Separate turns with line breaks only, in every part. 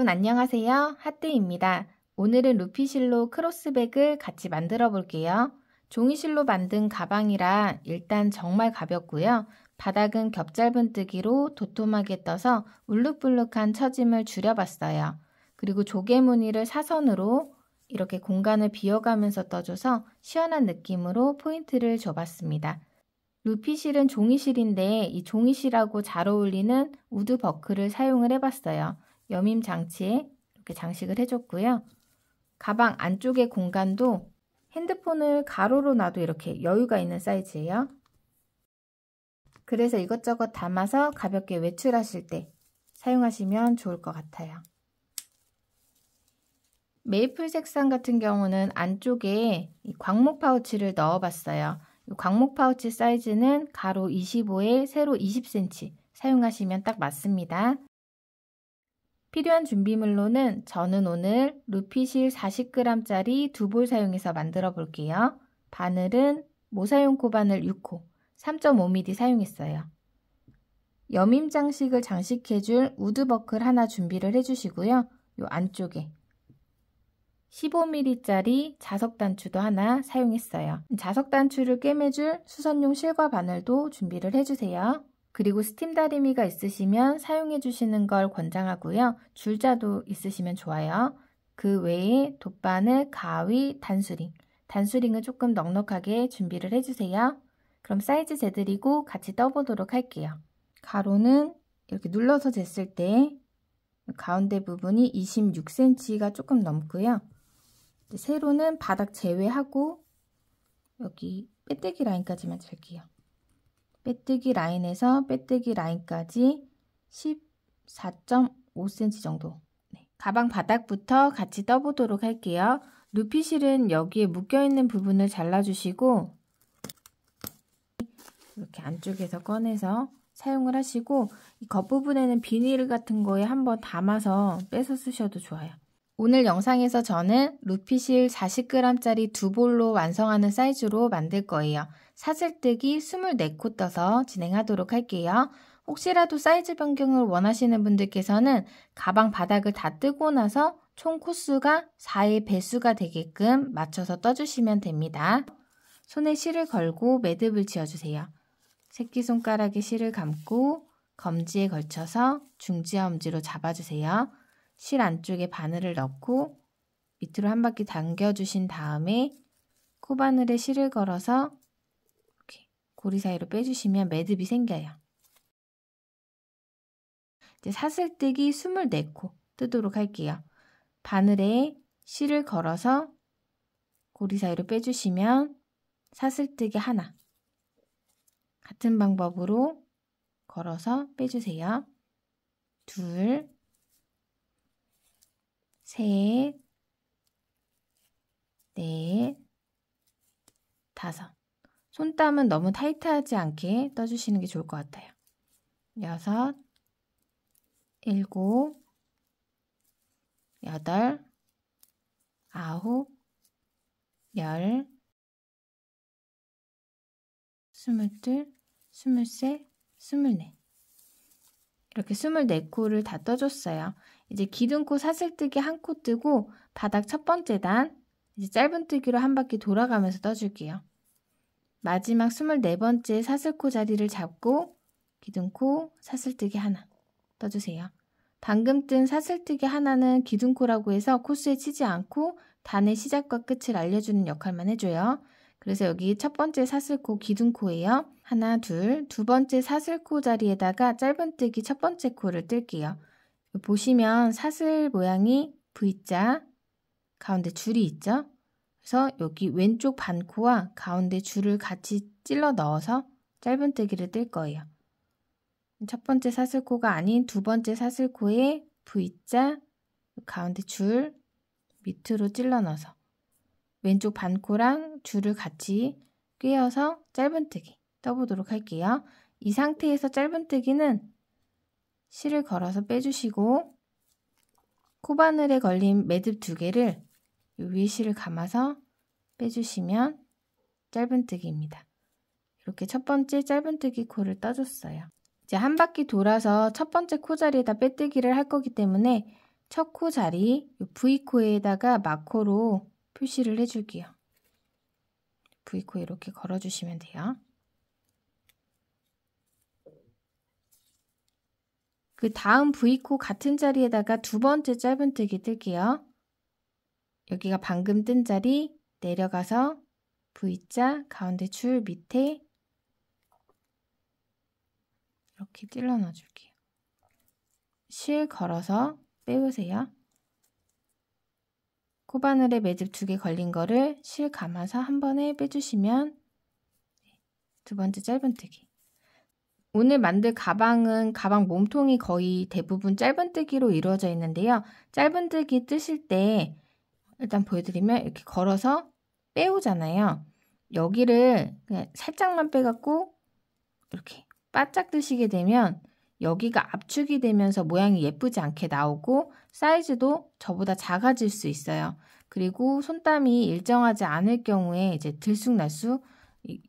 여러분 안녕하세요. 핫데이입니다. 오늘은 루피실로 크로스백을 같이 만들어 볼게요. 종이실로 만든 가방이라 일단 정말 가볍고요. 바닥은 겹짧은뜨기로 도톰하게 떠서 울룩불룩한 처짐을 줄여봤어요. 그리고 조개무늬를 사선으로 이렇게 공간을 비워가면서 떠줘서 시원한 느낌으로 포인트를 줘봤습니다. 루피실은 종이실인데 이 종이실하고 잘 어울리는 우드 버클을 사용을 해봤어요. 여밈 장치에 이렇게 장식을 해줬고요. 가방 안쪽의 공간도 핸드폰을 가로로 놔도 이렇게 여유가 있는 사이즈예요. 그래서 이것저것 담아서 가볍게 외출하실 때 사용하시면 좋을 것 같아요. 메이플 색상 같은 경우는 안쪽에 이 광목 파우치를 넣어봤어요. 이 광목 파우치 사이즈는 가로 25에 세로 20cm 사용하시면 딱 맞습니다. 필요한 준비물로는 저는 오늘 루피실 40g짜리 2볼 사용해서 만들어 볼게요. 바늘은 모사용 코바늘 6호 3.5mm 사용했어요. 여밈 장식을 장식해줄 우드 버클 하나 준비를 해주시고요. 이 안쪽에 15mm짜리 자석 단추도 하나 사용했어요. 자석 단추를 꿰매줄 수선용 실과 바늘도 준비를 해주세요. 그리고 스팀 다리미가 있으시면 사용해 주시는 걸 권장하고요. 줄자도 있으시면 좋아요. 그 외에 돗바늘, 가위, 단수링을 조금 넉넉하게 준비를 해주세요. 그럼 사이즈 재드리고 같이 떠보도록 할게요. 가로는 이렇게 눌러서 쟀을 때 가운데 부분이 26cm가 조금 넘고요. 세로는 바닥 제외하고 여기 빼뜨기 라인까지만 잴게요. 빼뜨기 라인에서 빼뜨기 라인까지 14.5cm 정도. 가방 바닥부터 같이 떠보도록 할게요. 루피실은 여기에 묶여있는 부분을 잘라주시고 이렇게 안쪽에서 꺼내서 사용을 하시고 이 겉부분에는 비닐 같은 거에 한번 담아서 빼서 쓰셔도 좋아요. 오늘 영상에서 저는 루피실 40g짜리 2볼로 완성하는 사이즈로 만들 거예요. 사슬뜨기 24코 떠서 진행하도록 할게요. 혹시라도 사이즈 변경을 원하시는 분들께서는 가방 바닥을 다 뜨고 나서 총 코수가 4의 배수가 되게끔 맞춰서 떠주시면 됩니다. 손에 실을 걸고 매듭을 지어주세요. 새끼손가락에 실을 감고 검지에 걸쳐서 중지와 엄지로 잡아주세요. 실 안쪽에 바늘을 넣고 밑으로 한 바퀴 당겨주신 다음에 코바늘에 실을 걸어서 이렇게 고리 사이로 빼주시면 매듭이 생겨요. 이제 사슬뜨기 24코 뜨도록 할게요. 바늘에 실을 걸어서 고리 사이로 빼주시면 사슬뜨기 하나. 같은 방법으로 걸어서 빼주세요. 둘, 셋, 넷, 다섯. 손땀은 너무 타이트하지 않게 떠주시는 게 좋을 것 같아요. 여섯, 일곱, 여덟, 아홉, 열, 스물둘, 스물셋, 스물넷. 이렇게 24코를 다 떠줬어요. 이제 기둥코 사슬뜨기 한 코 뜨고 바닥 첫 번째 단 이제 짧은뜨기로 한 바퀴 돌아가면서 떠줄게요. 마지막 24번째 사슬코 자리를 잡고 기둥코 사슬뜨기 하나 떠주세요. 방금 뜬 사슬뜨기 하나는 기둥코라고 해서 코스에 치지 않고 단의 시작과 끝을 알려주는 역할만 해줘요. 그래서 여기 첫 번째 사슬코 기둥코예요. 하나, 둘, 두 번째 사슬코 자리에다가 짧은뜨기 첫 번째 코를 뜰게요. 보시면 사슬 모양이 V자, 가운데 줄이 있죠? 그래서 여기 왼쪽 반코와 가운데 줄을 같이 찔러 넣어서 짧은뜨기를 뜰 거예요. 첫 번째 사슬코가 아닌 두 번째 사슬코에 V자, 가운데 줄 밑으로 찔러 넣어서 왼쪽 반코랑 줄을 같이 꿰어서 짧은뜨기 떠보도록 할게요. 이 상태에서 짧은뜨기는 실을 걸어서 빼주시고 코바늘에 걸린 매듭 2개를 위에 실을 감아서 빼주시면 짧은뜨기입니다. 이렇게 첫 번째 짧은뜨기 코를 떠줬어요. 이제 한 바퀴 돌아서 첫 번째 코 자리에다 빼뜨기를 할 거기 때문에 첫 코 자리 V코에다가 마커로 표시를 해줄게요. V코 이렇게 걸어주시면 돼요. 그 다음 V코 같은 자리에다가 두 번째 짧은뜨기 뜰게요. 여기가 방금 뜬 자리 내려가서 V자 가운데 줄 밑에 이렇게 찔러 넣어줄게요. 실 걸어서 빼우세요. 코바늘에 매듭 2개 걸린 거를 실 감아서 한 번에 빼주시면 두 번째 짧은뜨기. 오늘 만들 가방은 가방 몸통이 거의 대부분 짧은뜨기로 이루어져 있는데요. 짧은뜨기 뜨실 때 일단 보여드리면 이렇게 걸어서 빼오잖아요. 여기를 그냥 살짝만 빼갖고 이렇게 바짝 뜨시게 되면 여기가 압축이 되면서 모양이 예쁘지 않게 나오고 사이즈도 저보다 작아질 수 있어요. 그리고 손땀이 일정하지 않을 경우에 이제 들쑥날쑥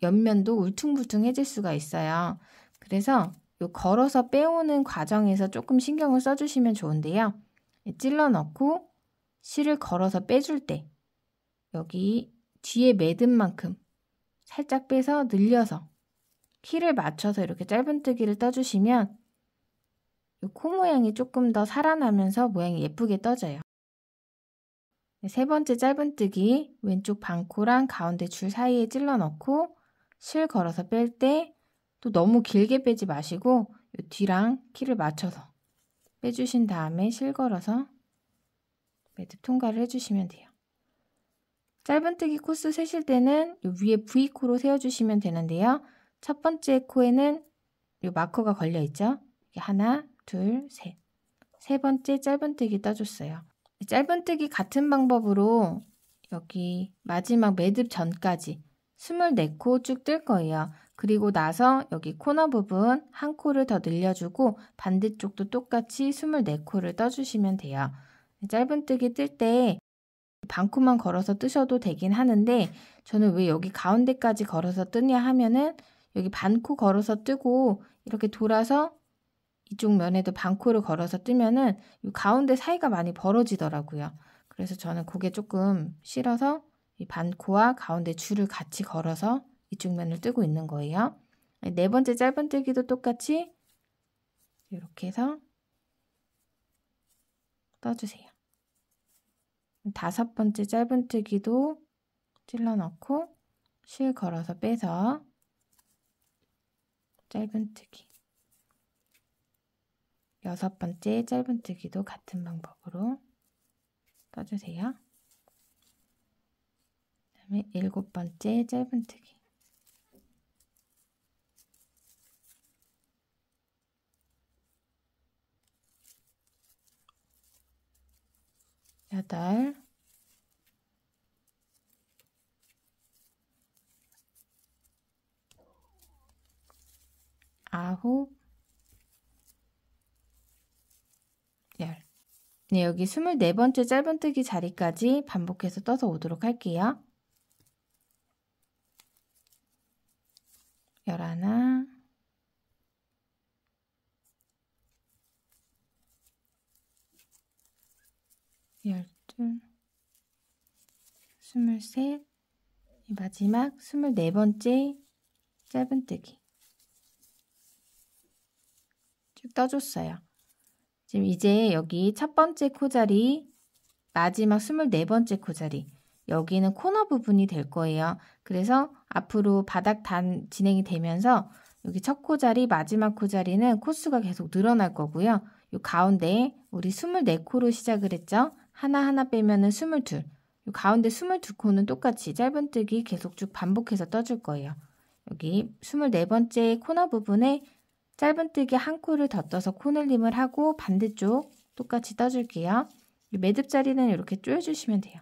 옆면도 울퉁불퉁해질 수가 있어요. 그래서 요 걸어서 빼오는 과정에서 조금 신경을 써주시면 좋은데요. 찔러 넣고 실을 걸어서 빼줄 때 여기 뒤에 매듭만큼 살짝 빼서 늘려서 키를 맞춰서 이렇게 짧은뜨기를 떠주시면 이 코 모양이 조금 더 살아나면서 모양이 예쁘게 떠져요. 세 번째 짧은뜨기 왼쪽 반코랑 가운데 줄 사이에 찔러 넣고 실 걸어서 뺄 때 또 너무 길게 빼지 마시고 이 뒤랑 키를 맞춰서 빼주신 다음에 실 걸어서 매듭 통과를 해주시면 돼요. 짧은뜨기 코스 세실 때는 이 위에 V코로 세워주시면 되는데요. 첫 번째 코에는 이 마커가 걸려 있죠. 하나, 둘, 셋. 세 번째 짧은뜨기 떠줬어요. 짧은뜨기 같은 방법으로 여기 마지막 매듭 전까지 24코 쭉 뜰 거예요. 그리고 나서 여기 코너 부분 한 코를 더 늘려주고 반대쪽도 똑같이 24코를 떠주시면 돼요. 짧은뜨기 뜰 때 반코만 걸어서 뜨셔도 되긴 하는데 저는 왜 여기 가운데까지 걸어서 뜨냐 하면은 여기 반코 걸어서 뜨고 이렇게 돌아서 이쪽 면에도 반코를 걸어서 뜨면은 이 가운데 사이가 많이 벌어지더라고요. 그래서 저는 그게 조금 싫어서 이 반코와 가운데 줄을 같이 걸어서 이쪽 면을 뜨고 있는 거예요. 네 번째 짧은뜨기도 똑같이 이렇게 해서 떠주세요. 다섯 번째 짧은뜨기도 찔러 넣고 실 걸어서 빼서 짧은뜨기. 여섯 번째 짧은뜨기도 같은 방법으로 떠주세요. 그다음에 일곱 번째 짧은뜨기. 여덟. 아홉. 열. 네, 여기 24번째 짧은뜨기 자리까지 반복해서 떠서 오도록 할게요. 11, 12, 23, 마지막 24번째 짧은뜨기 쭉 떠줬어요. 지금 이제 여기 첫 번째 코자리, 마지막 24번째 코자리, 여기는 코너 부분이 될 거예요. 그래서 앞으로 바닥 단 진행이 되면서 여기 첫 코자리, 마지막 코자리는 코수가 계속 늘어날 거고요. 이 가운데 우리 24코로 시작을 했죠. 하나하나 빼면은 22. 이 가운데 22코는 똑같이 짧은뜨기 계속 쭉 반복해서 떠줄 거예요. 여기 24번째 코너 부분에 짧은뜨기 한 코를 더 떠서 코늘림을 하고 반대쪽 똑같이 떠줄게요. 매듭 자리는 이렇게 조여주시면 돼요.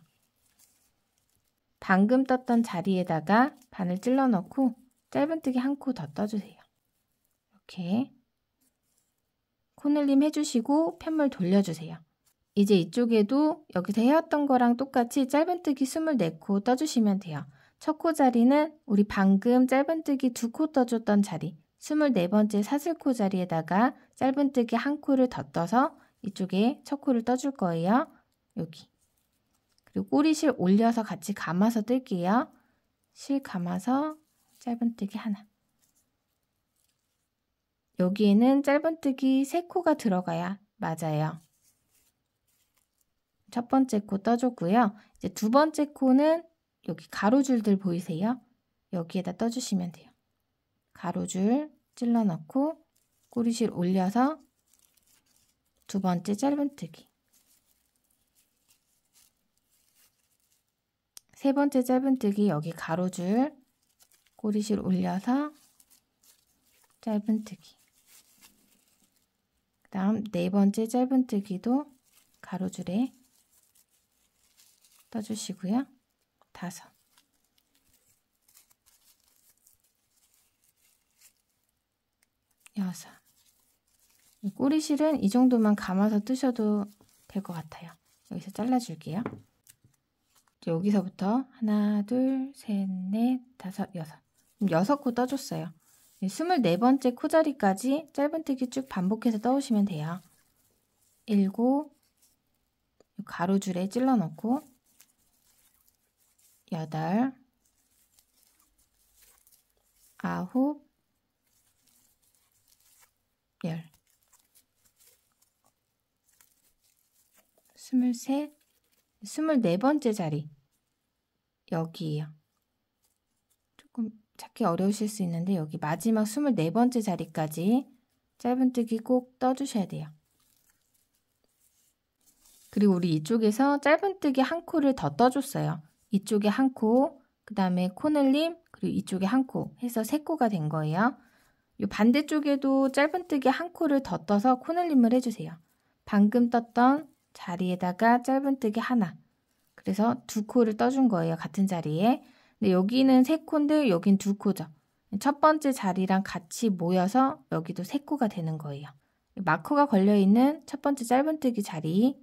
방금 떴던 자리에다가 바늘 찔러 넣고 짧은뜨기 한 코 더 떠주세요. 이렇게 코늘림 해주시고 편물 돌려주세요. 이제 이쪽에도 여기서 해왔던 거랑 똑같이 짧은뜨기 24코 떠주시면 돼요. 첫 코 자리는 우리 방금 짧은뜨기 2코 떠줬던 자리 24번째 사슬코 자리에다가 짧은뜨기 한 코를 더 떠서 이쪽에 첫 코를 떠줄 거예요. 여기. 그리고 꼬리실 올려서 같이 감아서 뜰게요. 실 감아서 짧은뜨기 하나. 여기에는 짧은뜨기 3코가 들어가야 맞아요. 첫 번째 코 떠줬고요. 이제 두 번째 코는 여기 가로줄들 보이세요? 여기에다 떠주시면 돼요. 가로줄 찔러 넣고 꼬리실 올려서 두 번째 짧은뜨기. 세 번째 짧은뜨기 여기 가로줄 꼬리실 올려서 짧은뜨기. 그 다음 네 번째 짧은뜨기도 가로줄에 떠주시고요. 5. 6. 꼬리실은 이 정도만 감아서 뜨셔도 될 것 같아요. 여기서 잘라줄게요. 여기서부터 하나, 둘, 셋, 넷, 다섯, 여섯. 6코 떠줬어요. 24번째 코자리까지 짧은뜨기 쭉 반복해서 떠오시면 돼요. 7, 가로줄에 찔러 넣고 8, 9, 10, 23, 24번째 자리 여기에요. 조금 찾기 어려우실 수 있는데 여기 마지막 24번째 자리까지 짧은뜨기 꼭 떠주셔야 돼요. 그리고 우리 이쪽에서 짧은뜨기 한 코를 더 떠줬어요. 이쪽에 한 코, 그 다음에 코늘림, 그리고 이쪽에 한 코 해서 3코가 된 거예요. 이 반대쪽에도 짧은뜨기 한 코를 더 떠서 코늘림을 해주세요. 방금 떴던 자리에다가 짧은뜨기 하나. 그래서 2코를 떠준 거예요. 같은 자리에. 근데 여기는 3코인데 여긴 2코죠. 첫 번째 자리랑 같이 모여서 여기도 3코가 되는 거예요. 마커가 걸려있는 첫 번째 짧은뜨기 자리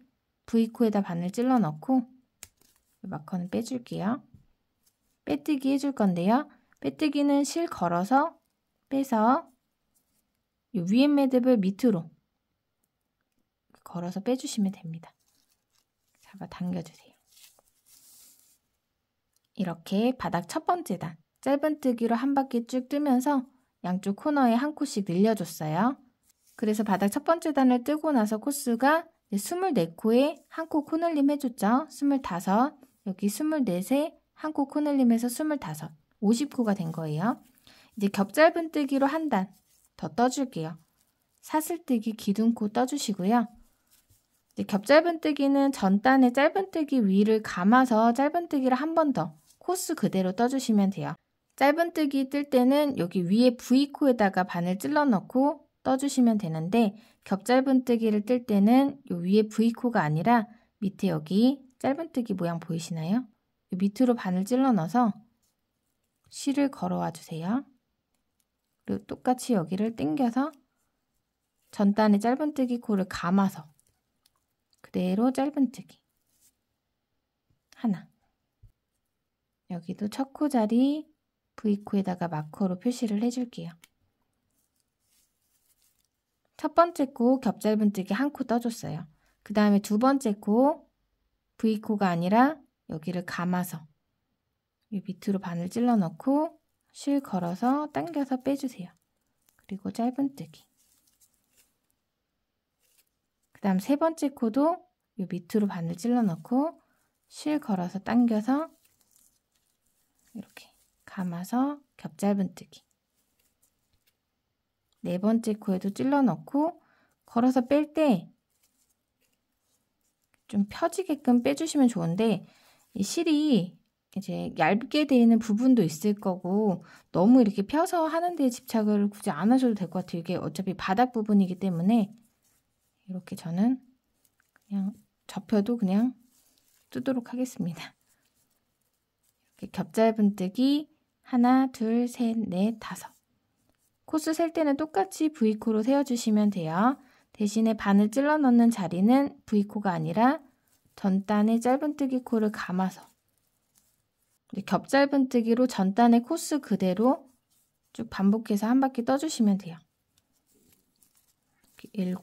V코에다 바늘 찔러 넣고 마커는 빼줄게요. 빼뜨기 해줄 건데요. 빼뜨기는 실 걸어서 빼서 이 위에 매듭을 밑으로 걸어서 빼주시면 됩니다. 잡아 당겨주세요. 이렇게 바닥 첫 번째 단 짧은뜨기로 한 바퀴 쭉 뜨면서 양쪽 코너에 한 코씩 늘려줬어요. 그래서 바닥 첫 번째 단을 뜨고 나서 코수가 24코에 한 코 코늘림 해줬죠. 25, 여기 24에 한 코 코늘림해서 25, 50코가 된 거예요. 이제 겹짧은뜨기로 한 단 더 떠줄게요. 사슬뜨기 기둥코 떠주시고요. 이제 겹짧은뜨기는 전단의 짧은뜨기 위를 감아서 짧은뜨기를 한 번 더 코스 그대로 떠주시면 돼요. 짧은뜨기 뜰 때는 여기 위에 V코에다가 바늘 찔러 넣고 떠주시면 되는데 겹짧은뜨기를 뜰 때는 요 위에 V코가 아니라 밑에 여기 짧은뜨기 모양 보이시나요? 밑으로 바늘 찔러 넣어서 실을 걸어와 주세요. 그리고 똑같이 여기를 당겨서 전단의 짧은뜨기 코를 감아서 그대로 짧은뜨기 하나. 여기도 첫 코 자리 V코에다가 마커로 표시를 해줄게요. 첫 번째 코 겹짧은뜨기 한 코 떠줬어요. 그 다음에 두 번째 코 V코가 아니라 여기를 감아서 이 밑으로 바늘 찔러 넣고 실 걸어서 당겨서 빼주세요. 그리고 짧은뜨기. 그 다음 세 번째 코도 이 밑으로 바늘 찔러 넣고 실 걸어서 당겨서 이렇게 감아서 겹짧은뜨기. 네 번째 코에도 찔러 넣고 걸어서 뺄 때 좀 펴지게끔 빼주시면 좋은데 이 실이 이제 얇게 되어 있는 부분도 있을 거고 너무 이렇게 펴서 하는 데 집착을 굳이 안 하셔도 될 것 같아요. 이게 어차피 바닥 부분이기 때문에 이렇게 저는 그냥 접혀도 그냥 뜨도록 하겠습니다. 이렇게 겹짧은뜨기 하나, 둘, 셋, 넷, 5. 코스 셀 때는 똑같이 V코로 세워주시면 돼요. 대신에 바늘 찔러 넣는 자리는 V코가 아니라 전단의 짧은뜨기 코를 감아서 겹짧은뜨기로 전단의 코스 그대로 쭉 반복해서 한 바퀴 떠주시면 돼요. 7,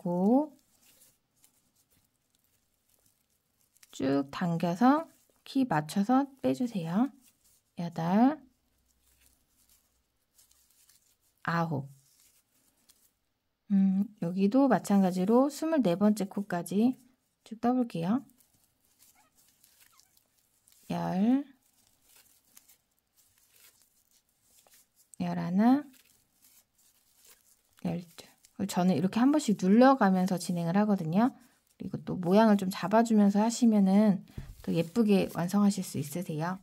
쭉 당겨서 키 맞춰서 빼주세요. 8, 9. 여기도 마찬가지로 24번째 코까지 쭉 떠볼게요. 10, 11, 12. 저는 이렇게 한 번씩 눌러가면서 진행을 하거든요. 그리고 또 모양을 좀 잡아주면서 하시면은 더 예쁘게 완성하실 수 있으세요.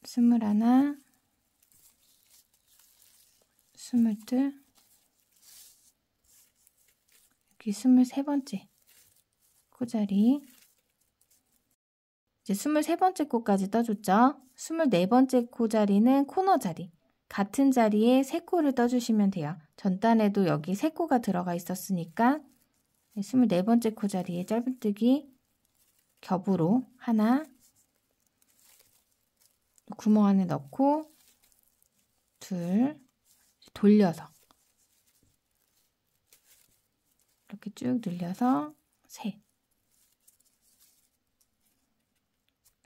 21, 22, 여기 23번째 코자리. 이제 23번째 코까지 떠줬죠. 24번째 코자리는 코너 자리. 같은 자리에 3코를 떠주시면 돼요. 전단에도 여기 3코가 들어가 있었으니까 24번째 코자리에 짧은뜨기 겹으로 하나, 구멍 안에 넣고 둘, 돌려서 이렇게 쭉 늘려서 셋.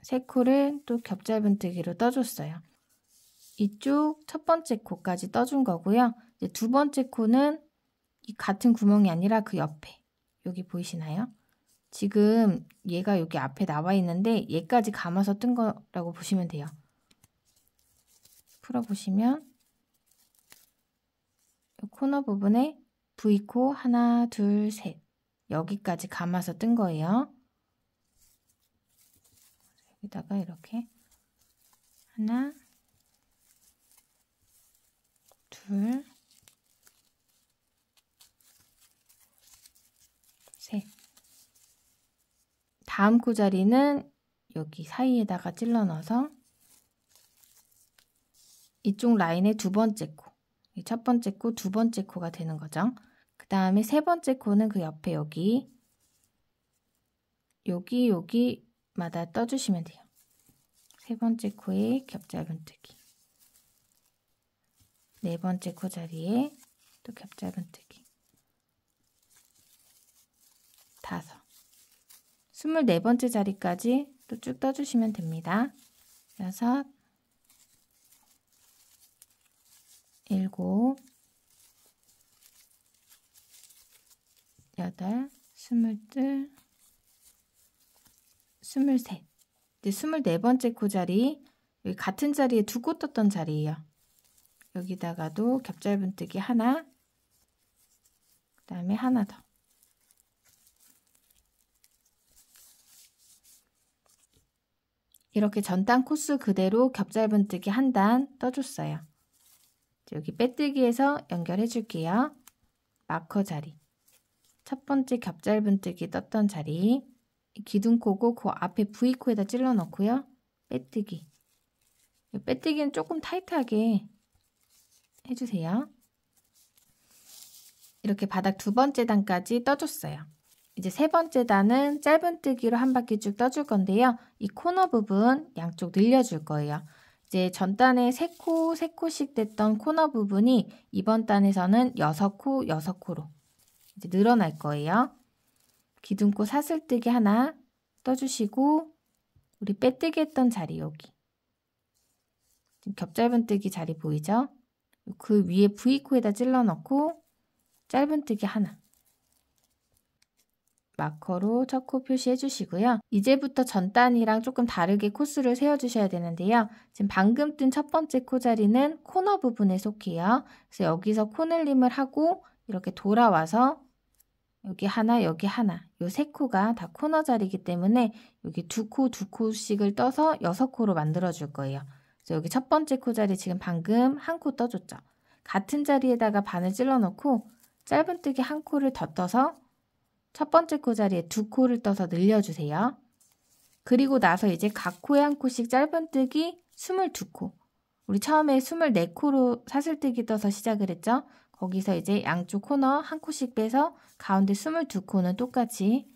3코를 또 겹짧은뜨기로 떠줬어요. 이쪽 첫 번째 코까지 떠준 거고요. 이제 두 번째 코는 이 같은 구멍이 아니라 그 옆에, 여기 보이시나요? 지금 얘가 여기 앞에 나와 있는데 얘까지 감아서 뜬 거라고 보시면 돼요. 풀어보시면 이 코너 부분에 V코 하나, 둘, 셋 여기까지 감아서 뜬 거예요. 여기다가 이렇게 하나, 둘, 셋. 다음 코자리는 여기 사이에다가 찔러 넣어서 이쪽 라인의 두 번째 코, 첫 번째 코, 두 번째 코가 되는 거죠. 그 다음에 세 번째 코는 그 옆에 여기마다 떠주시면 돼요. 세 번째 코에 겹짧은뜨기, 네 번째 코 자리에 또 겹짧은뜨기, 5. 24번째 자리까지 또 쭉 떠주시면 됩니다. 6, 7, 8, 22, 23. 이제 24번째 코 자리, 여기 같은 자리에 두 코 떴던 자리예요. 여기다가도 겹짧은뜨기 하나, 그 다음에 하나 더. 이렇게 전단 코스 그대로 겹짧은뜨기 한 단 떠줬어요. 여기 빼뜨기에서 연결해 줄게요. 마커 자리, 첫 번째 겹짧은뜨기 떴던 자리, 기둥코고 그 앞에 V코에다 찔러 넣고요. 빼뜨기. 빼뜨기는 조금 타이트하게 해주세요. 이렇게 바닥 두 번째 단까지 떠줬어요. 이제 세 번째 단은 짧은뜨기로 한 바퀴 쭉 떠줄 건데요. 이 코너 부분 양쪽 늘려줄 거예요. 이제 전단에 3코, 3코씩 됐던 코너 부분이 이번 단에서는 6코, 6코로 이제 늘어날 거예요. 기둥코 사슬뜨기 하나 떠주시고 우리 빼뜨기 했던 자리 여기 지금 겹짧은뜨기 자리 보이죠? 그 위에 V코에다 찔러 넣고 짧은뜨기 하나, 마커로 첫 코 표시해 주시고요. 이제부터 전단이랑 조금 다르게 코스를 세워주셔야 되는데요. 지금 방금 뜬 첫 번째 코 자리는 코너 부분에 속해요. 그래서 여기서 코늘림을 하고 이렇게 돌아와서 여기 하나, 여기 하나, 요 3코가 다 코너 자리이기 때문에 여기 2코, 2코씩을 떠서 6코로 만들어 줄 거예요. 그래서 여기 첫 번째 코 자리 지금 방금 한 코 떠줬죠. 같은 자리에다가 바늘 찔러 넣고 짧은뜨기 한 코를 더 떠서 첫 번째 코 자리에 2코를 떠서 늘려주세요. 그리고 나서 이제 각 코에 한 코씩 짧은뜨기 22코. 우리 처음에 24코로 사슬뜨기 떠서 시작을 했죠. 거기서 이제 양쪽 코너 한 코씩 빼서 가운데 22코는 똑같이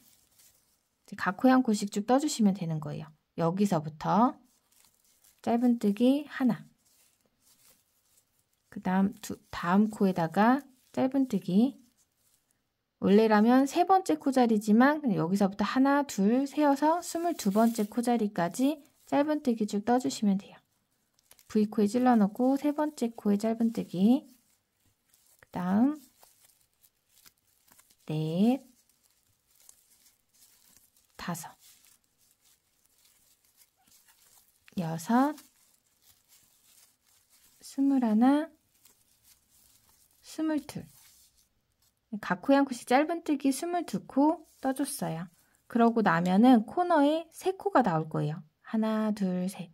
각 코에 한 코씩 쭉 떠주시면 되는 거예요. 여기서부터 짧은뜨기 하나, 그 다음 코에다가 짧은뜨기 원래라면 3번째 코자리지만 여기서부터 하나, 둘 세어서 22번째 코자리까지 짧은뜨기 쭉 떠주시면 돼요. V코에 찔러 넣고 3번째 코에 짧은뜨기, 그 다음 넷, 다섯, 여섯, 21, 22. 각 코에 한 코씩 짧은뜨기 22코 떠줬어요. 그러고 나면은 코너에 3코가 나올 거예요. 하나, 둘, 셋.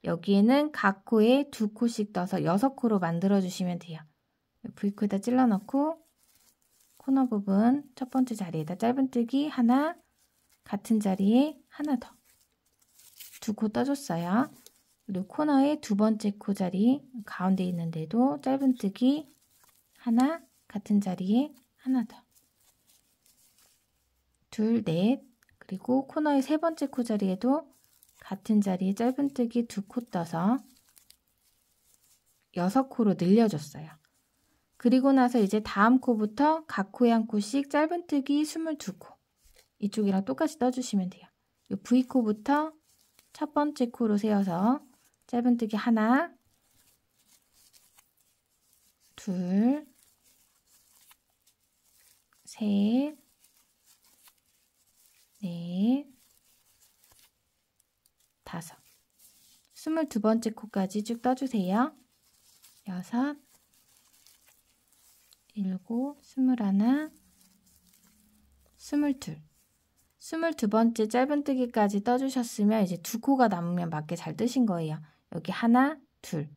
여기에는 각 코에 2코씩 떠서 6코로 만들어주시면 돼요. V코에다 찔러 넣고 코너 부분 첫 번째 자리에다 짧은뜨기 하나, 같은 자리에 하나 더. 2코 떠줬어요. 그리고 코너에 2번째 코 자리 가운데 있는데도 짧은뜨기 하나, 같은 자리에 하나 더. 둘, 넷. 그리고 코너의 3번째 코 자리에도 같은 자리에 짧은뜨기 2코 떠서 6코로 늘려줬어요. 그리고 나서 이제 다음 코부터 각 코에 한 코씩 짧은뜨기 22코. 이쪽이랑 똑같이 떠주시면 돼요. 이 V코부터 첫 번째 코로 세워서 짧은뜨기 하나, 둘, 셋, 넷, 다섯. 22번째 코까지 쭉 떠주세요. 여섯, 일곱, 21, 22. 22번째 짧은뜨기까지 떠주셨으면 이제 2코가 남으면 맞게 잘 뜨신 거예요. 여기 하나, 둘.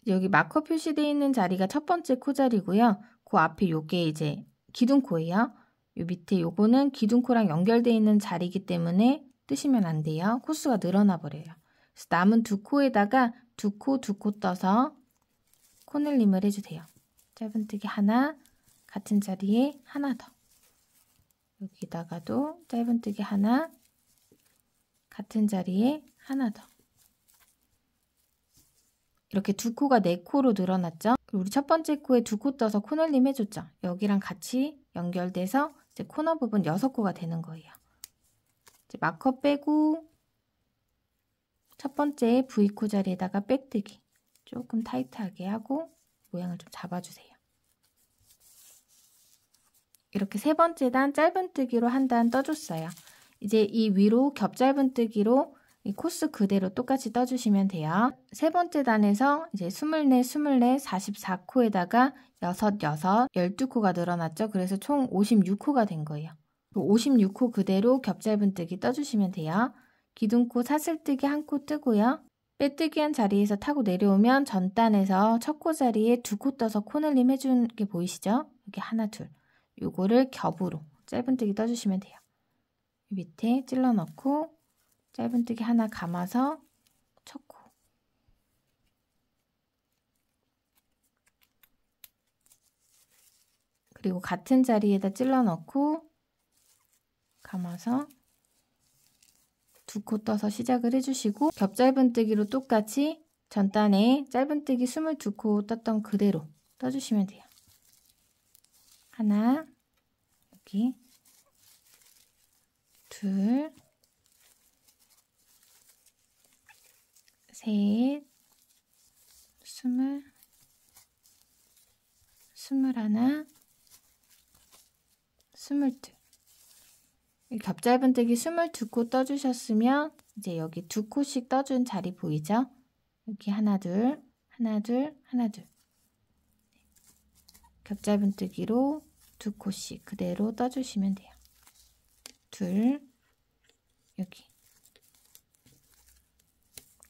여기 마커 표시되어 있는 자리가 첫 번째 코 자리고요. 그 앞에 요게 이제 기둥코예요. 요 밑에 요거는 기둥코랑 연결되어 있는 자리이기 때문에 뜨시면 안 돼요. 코수가 늘어나 버려요. 그래서 남은 2코에다가 2코 떠서 코늘림을 해주세요. 짧은뜨기 하나, 같은 자리에 하나 더. 여기다가도 짧은뜨기 하나, 같은 자리에 하나 더. 이렇게 2코가 4코로 늘어났죠? 우리 첫 번째 코에 2코 떠서 코늘림 해줬죠? 여기랑 같이 연결돼서 이제 코너 부분 6코가 되는 거예요. 이제 마커 빼고 첫 번째 V코 자리에다가 백뜨기 조금 타이트하게 하고 모양을 좀 잡아주세요. 이렇게 3번째 단 짧은뜨기로 한 단 떠줬어요. 이제 이 위로 겹 짧은뜨기로 이 코스 그대로 똑같이 떠주시면 돼요. 3번째 단에서 이제 24, 44코에다가 6, 12코가 늘어났죠. 그래서 총 56코가 된 거예요. 56코 그대로 겹 짧은뜨기 떠주시면 돼요. 기둥코 사슬뜨기 1코 뜨고요. 빼뜨기 한 자리에서 타고 내려오면 전 단에서 첫 코 자리에 2코 떠서 코늘림 해준 게 보이시죠? 여기 하나, 둘. 요거를 겹으로 짧은뜨기 떠주시면 돼요. 밑에 찔러 넣고 짧은뜨기 하나 감아서 첫 코. 그리고 같은 자리에다 찔러 넣고 감아서 2코 떠서 시작을 해주시고 겹 짧은뜨기로 똑같이 전단에 짧은뜨기 22코 떴던 그대로 떠주시면 돼요. 하나, 여기, 둘, 셋, 20, 21, 22. 겹 짧은뜨기 22코 떠주셨으면 이제 여기 2코씩 떠준 자리 보이죠? 여기 하나, 둘, 하나, 둘, 하나, 둘. 겹 짧은뜨기로 2코씩 그대로 떠주시면 돼요. 둘, 여기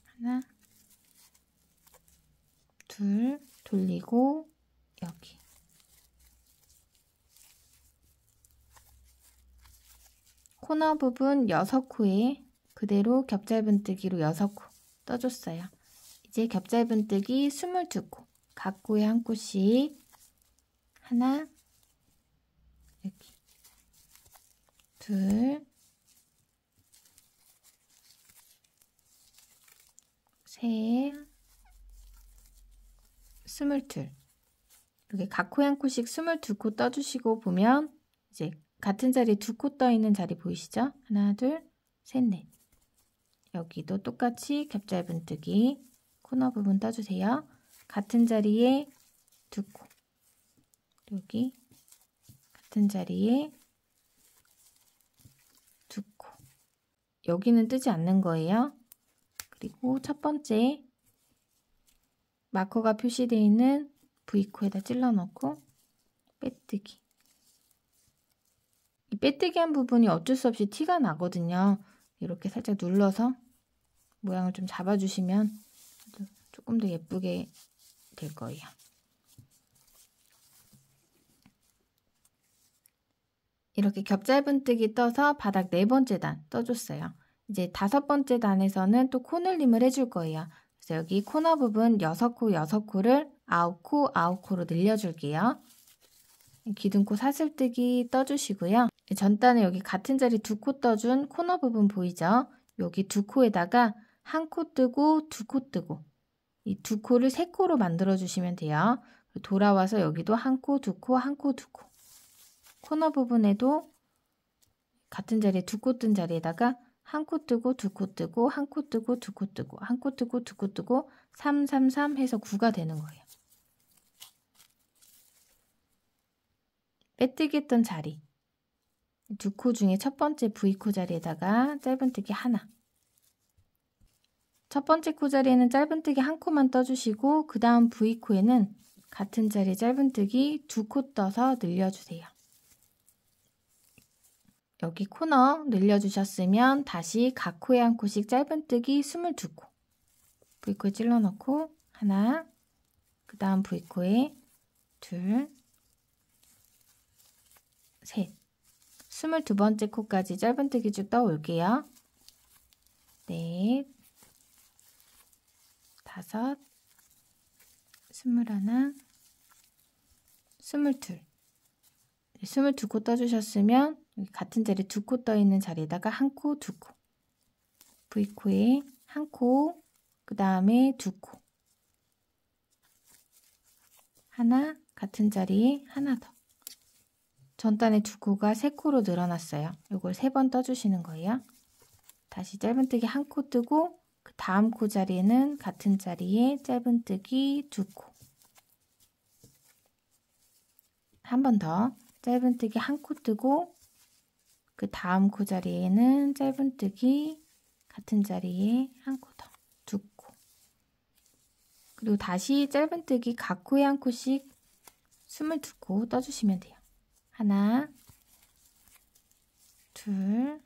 하나, 둘, 돌리고 여기 코너 부분 6코에 그대로 겹 짧은뜨기로 6코 떠줬어요. 이제 겹 짧은뜨기 22코 각 코에 한 코씩 하나, 여기 둘, 셋, 22. 이렇게 각 코에 한 코씩 22코 떠주시고 보면 이제 같은 자리에 2코 떠 있는 자리 보이시죠? 하나, 둘, 셋, 넷. 여기도 똑같이 겹짧은뜨기 코너 부분 떠주세요. 같은 자리에 2코. 여기 같은 자리에 2코. 여기는 뜨지 않는 거예요. 그리고 첫 번째 마커가 표시되어 있는 V코에다 찔러 넣고 빼뜨기. 이 빼뜨기 한 부분이 어쩔 수 없이 티가 나거든요. 이렇게 살짝 눌러서 모양을 좀 잡아주시면 조금 더 예쁘게 될 거예요. 이렇게 겹짧은뜨기 떠서 바닥 4번째 단 떠줬어요. 이제 5번째 단에서는 또 코늘림을 해줄 거예요. 그래서 여기 코너 부분 6코 6코를 9코 9코로 늘려줄게요. 기둥코 사슬뜨기 떠주시고요. 전 단에 여기 같은 자리 2코 떠준 코너 부분 보이죠? 여기 2코에다가 1코 뜨고 2코 뜨고 이 2코를 3코로 만들어 주시면 돼요. 돌아와서 여기도 1코 2코 1코 2코 코너 부분에도 같은 자리에 2코 뜬 자리에다가 1코 뜨고 2코 뜨고 1코 뜨고 2코 뜨고 1코 뜨고 2코 뜨고 3, 3, 3 해서 9가 되는 거예요. 빼뜨기 했던 자리 2코 중에 첫 번째 V코 자리에다가 짧은뜨기 하나. 첫 번째 코 자리에는 짧은뜨기 1코만 떠주시고 그 다음 V코에는 같은 자리에 짧은뜨기 2코 떠서 늘려주세요. 여기 코너 늘려주셨으면 다시 각 코에 1코씩 짧은뜨기 22코 V코에 찔러 넣고 하나, 그 다음 V코에 둘, 셋 22번째 코까지 짧은뜨기 쭉 떠올게요. 넷, 5, 21, 22 22코 떠주셨으면 여기 같은 자리 2코 떠있는 자리에다가 1코, 2코 V코에 1코, 그 다음에 2코 하나, 같은 자리에 하나 더 전단에 2코가 3코로 늘어났어요. 이걸 3번 떠주시는 거예요. 다시 짧은뜨기 1코 뜨고 그 다음 코 자리에는 같은 자리에 짧은뜨기 2코 한 번 더 짧은뜨기 1코 뜨고 그 다음 코 자리에는 짧은뜨기 같은 자리에 1코 더 2코 그리고 다시 짧은뜨기 각 코에 1코씩 22코 떠주시면 돼요. 하나, 둘,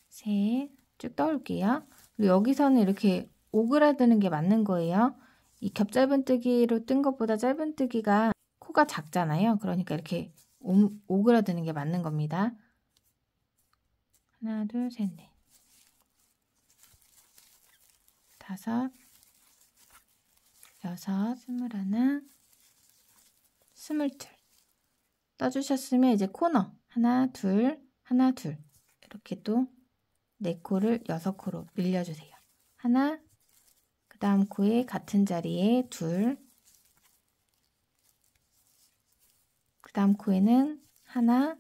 셋 쭉 떠올게요. 그리고 여기서는 이렇게 오그라드는 게 맞는 거예요. 이 겹짧은뜨기로 뜬 것보다 짧은뜨기가 코가 작잖아요. 그러니까 이렇게 오그라드는 게 맞는 겁니다. 하나, 둘, 셋, 넷, 5, 6, 21, 22 떠주셨으면 이제 코너 하나, 둘, 하나, 둘 이렇게 또 4코를 6코로 늘려주세요. 하나, 그 다음 코에 같은 자리에 둘, 그 다음 코에는 하나,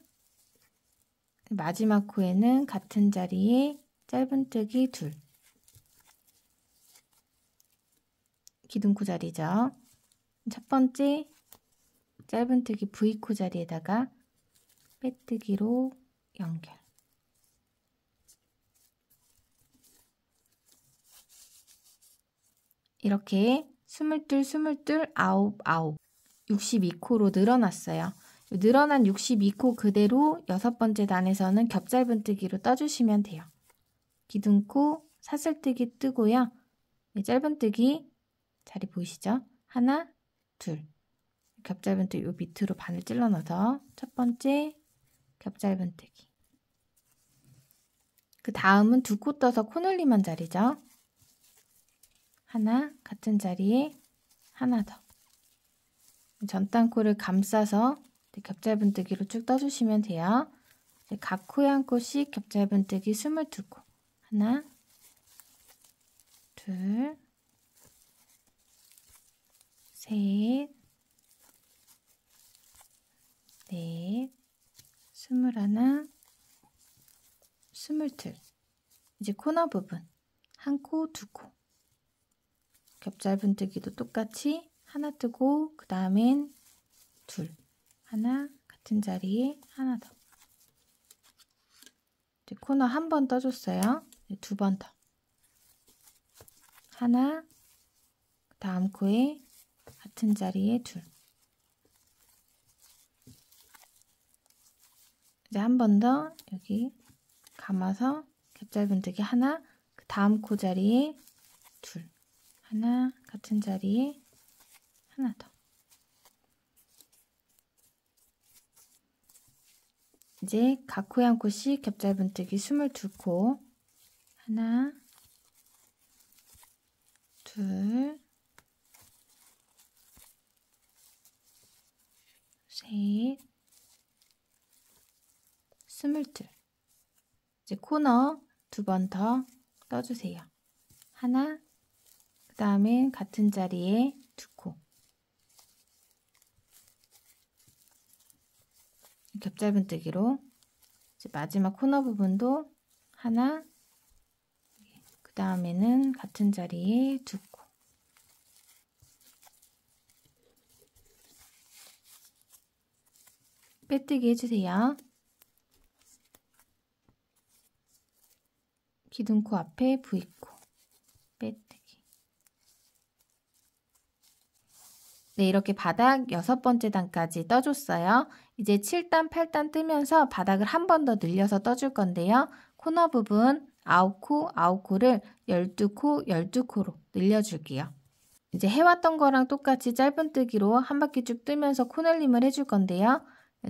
마지막 코에는 같은 자리에 짧은뜨기 둘. 기둥코 자리죠. 첫 번째 짧은뜨기 V코 자리에다가 빼뜨기로 연결. 이렇게 22, 22, 9, 9 62코로 늘어났어요. 늘어난 62코 그대로 6번째 단에서는 겹짧은뜨기로 떠주시면 돼요. 기둥코 사슬뜨기 뜨고요. 짧은뜨기 자리 보이시죠? 하나, 둘 겹짧은뜨기 요 밑으로 반을 찔러 넣어서 첫 번째 겹짧은뜨기 그 다음은 2코 떠서 코늘림한 자리죠. 하나, 같은 자리에 하나 더 전단코를 감싸서 겹짧은뜨기로 쭉 떠주시면 돼요. 각 코에 1코씩 겹짧은뜨기 22코 하나, 둘, 셋, 넷, 21, 22. 이제 코너 부분 한 코, 두 코. 겹짧은뜨기도 똑같이 하나 뜨고 그 다음엔 둘. 하나 같은 자리에 하나 더. 이제 코너 한 번 떠줬어요. 두 번 더. 하나, 다음 코에 같은 자리에 둘. 이제 한 번 더 여기 감아서 겹짧은뜨기 하나, 그 다음 코 자리에 둘. 하나, 같은 자리에 하나 더. 이제 각 코에 한 코씩 겹짧은뜨기 22코. 하나, 둘, 셋, 22. 이제 코너 두 번 더 떠주세요. 하나, 그 다음엔 같은 자리에 두 코. 겹짧은뜨기로 이제 마지막 코너 부분도 하나, 그 다음에는 같은 자리에 두 코. 빼뜨기 해주세요. 기둥코 앞에 V코 빼뜨기. 네, 이렇게 바닥 6번째 단까지 떠줬어요. 이제 7단, 8단 뜨면서 바닥을 한 번 더 늘려서 떠줄 건데요. 코너 부분 9코, 9코를 12코, 12코로 늘려줄게요. 이제 해왔던 거랑 똑같이 짧은뜨기로 한 바퀴 쭉 뜨면서 코넬림을 해줄 건데요.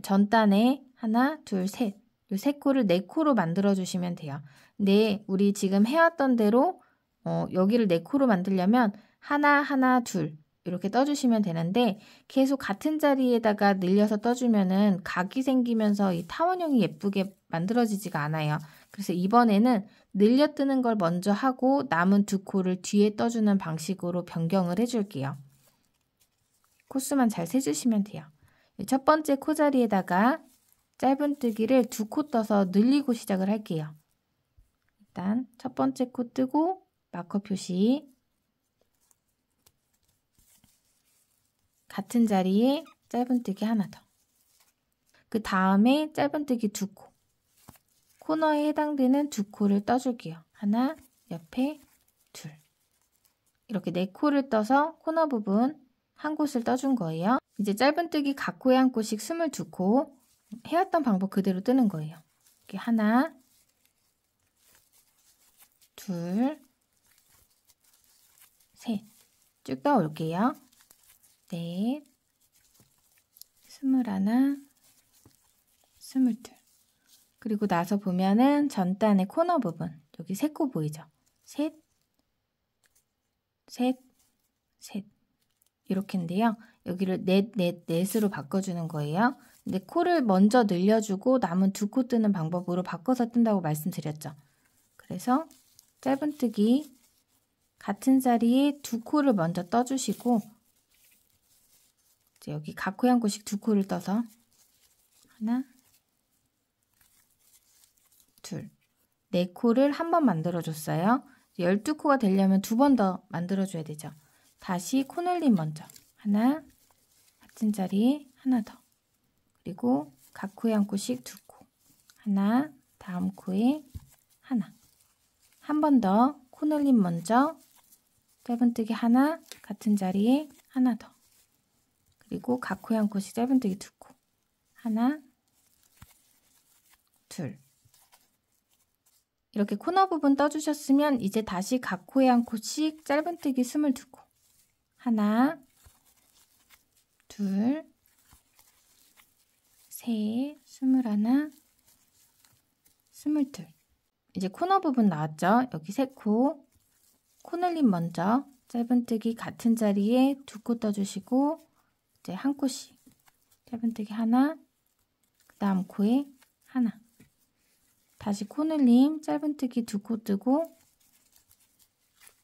전단에 하나, 둘, 셋. 이 세 코를 4코로 만들어 주시면 돼요. 근데 우리 지금 해왔던 대로 여기를 4코로 만들려면 하나, 하나, 둘 이렇게 떠주시면 되는데 계속 같은 자리에다가 늘려서 떠주면은 각이 생기면서 이 타원형이 예쁘게 만들어지지가 않아요. 그래서 이번에는 늘려 뜨는 걸 먼저 하고 남은 2코를 뒤에 떠주는 방식으로 변경을 해줄게요. 코수만 잘 세주시면 돼요. 첫 번째 코 자리에다가 짧은뜨기를 2코 떠서 늘리고 시작을 할게요. 일단 첫 번째 코 뜨고 마커 표시, 같은 자리에 짧은뜨기 하나 더. 그 다음에 짧은뜨기 2코. 코너에 해당되는 2코를 떠줄게요. 하나, 옆에 둘. 이렇게 4코를 떠서 코너 부분 한 곳을 떠준 거예요. 이제 짧은뜨기 각 코에 한 코씩 22코. 해왔던 방법 그대로 뜨는 거예요. 이렇게 하나, 둘, 셋. 쭉 떠올게요. 넷, 21, 22. 그리고 나서 보면은 전단의 코너 부분 여기 3코 보이죠? 셋, 셋, 셋. 이렇게인데요. 여기를 넷, 넷, 넷으로 바꿔주는 거예요. 근데 코를 먼저 늘려주고 남은 2코 뜨는 방법으로 바꿔서 뜬다고 말씀드렸죠. 그래서 짧은뜨기 같은 자리에 2코를 먼저 떠주시고 이제 여기 각 코에 한 코씩 2코를 떠서 하나, 둘, 4코를 한 번 만들어줬어요. 12코가 되려면 2번 더 만들어줘야 되죠. 다시 코넬림 먼저 하나, 같은 자리에 하나 더. 그리고 각 코에 한 코씩 2코. 하나, 다음 코에 하나. 한 번 더 코넬림 먼저 짧은뜨기 하나, 같은 자리에 하나 더. 그리고 각 코에 한 코씩 짧은뜨기 2코. 하나, 둘. 이렇게 코너 부분 떠주셨으면 이제 다시 각 코에 한 코씩 짧은뜨기 22코. 하나, 둘, 셋, 21, 22. 이제 코너 부분 나왔죠? 여기 3코. 코넬림 먼저 짧은뜨기 같은 자리에 2코 떠주시고 이제 한 코씩 짧은뜨기 하나, 그 다음 코에 하나. 다시 코넬림 짧은뜨기 2코 뜨고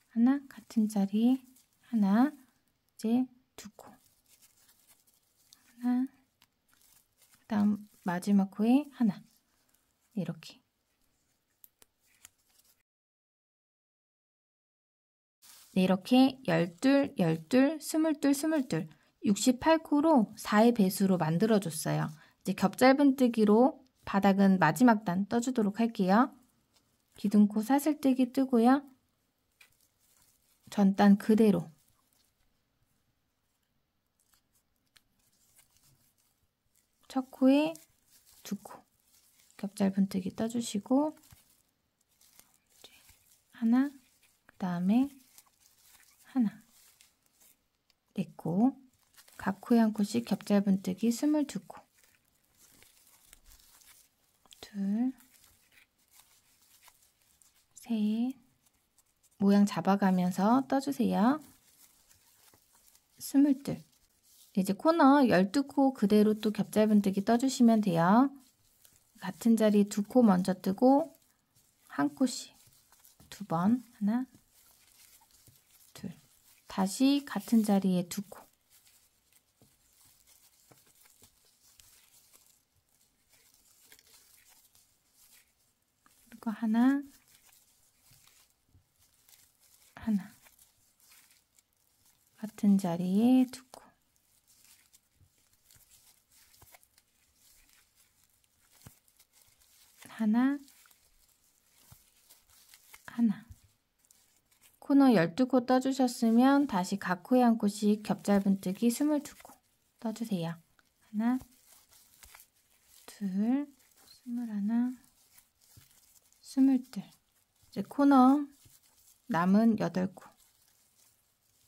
하나, 같은 자리에 하나, 이제 2코. 하나, 그 다음 마지막 코에 하나. 이렇게. 네, 이렇게 12, 12, 22, 22, 68코로 4의 배수로 만들어줬어요. 이제 겹짧은뜨기로 바닥은 마지막 단 떠주도록 할게요. 기둥코 사슬뜨기 뜨고요. 전단 그대로 첫 코에 두 코 겹짧은뜨기 떠주시고 하나, 그 다음에 하나, 네 코, 각 코에 한 코씩 겹짧은뜨기 22코, 둘, 셋, 모양 잡아가면서 떠주세요. 22. 이제 코너 12코 그대로 또 겹짧은뜨기 떠주시면 돼요. 같은 자리 두 코 먼저 뜨고 한 코씩 두 번, 하나, 둘, 다시 같은 자리에 두 코, 그리고 하나, 하나, 같은 자리에 두 코, 하나, 하나. 코너 12코 떠주셨으면 다시 각 코에 한 코씩 겹짧은뜨기 22코 떠주세요. 하나, 둘, 21, 22. 이제 코너 남은 8코.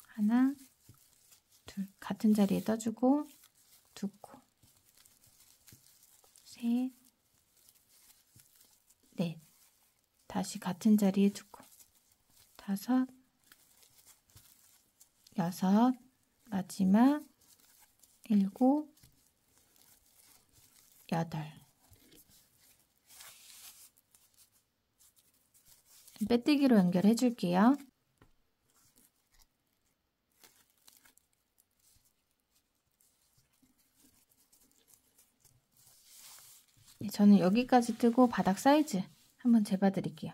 하나, 둘, 같은 자리에 떠주고 두 코, 셋, 넷, 다시 같은 자리에 두 코, 다섯, 여섯, 마지막 일곱, 여덟. 빼뜨기로 연결해 줄게요. 저는 여기까지 뜨고 바닥 사이즈 한번 재봐 드릴게요.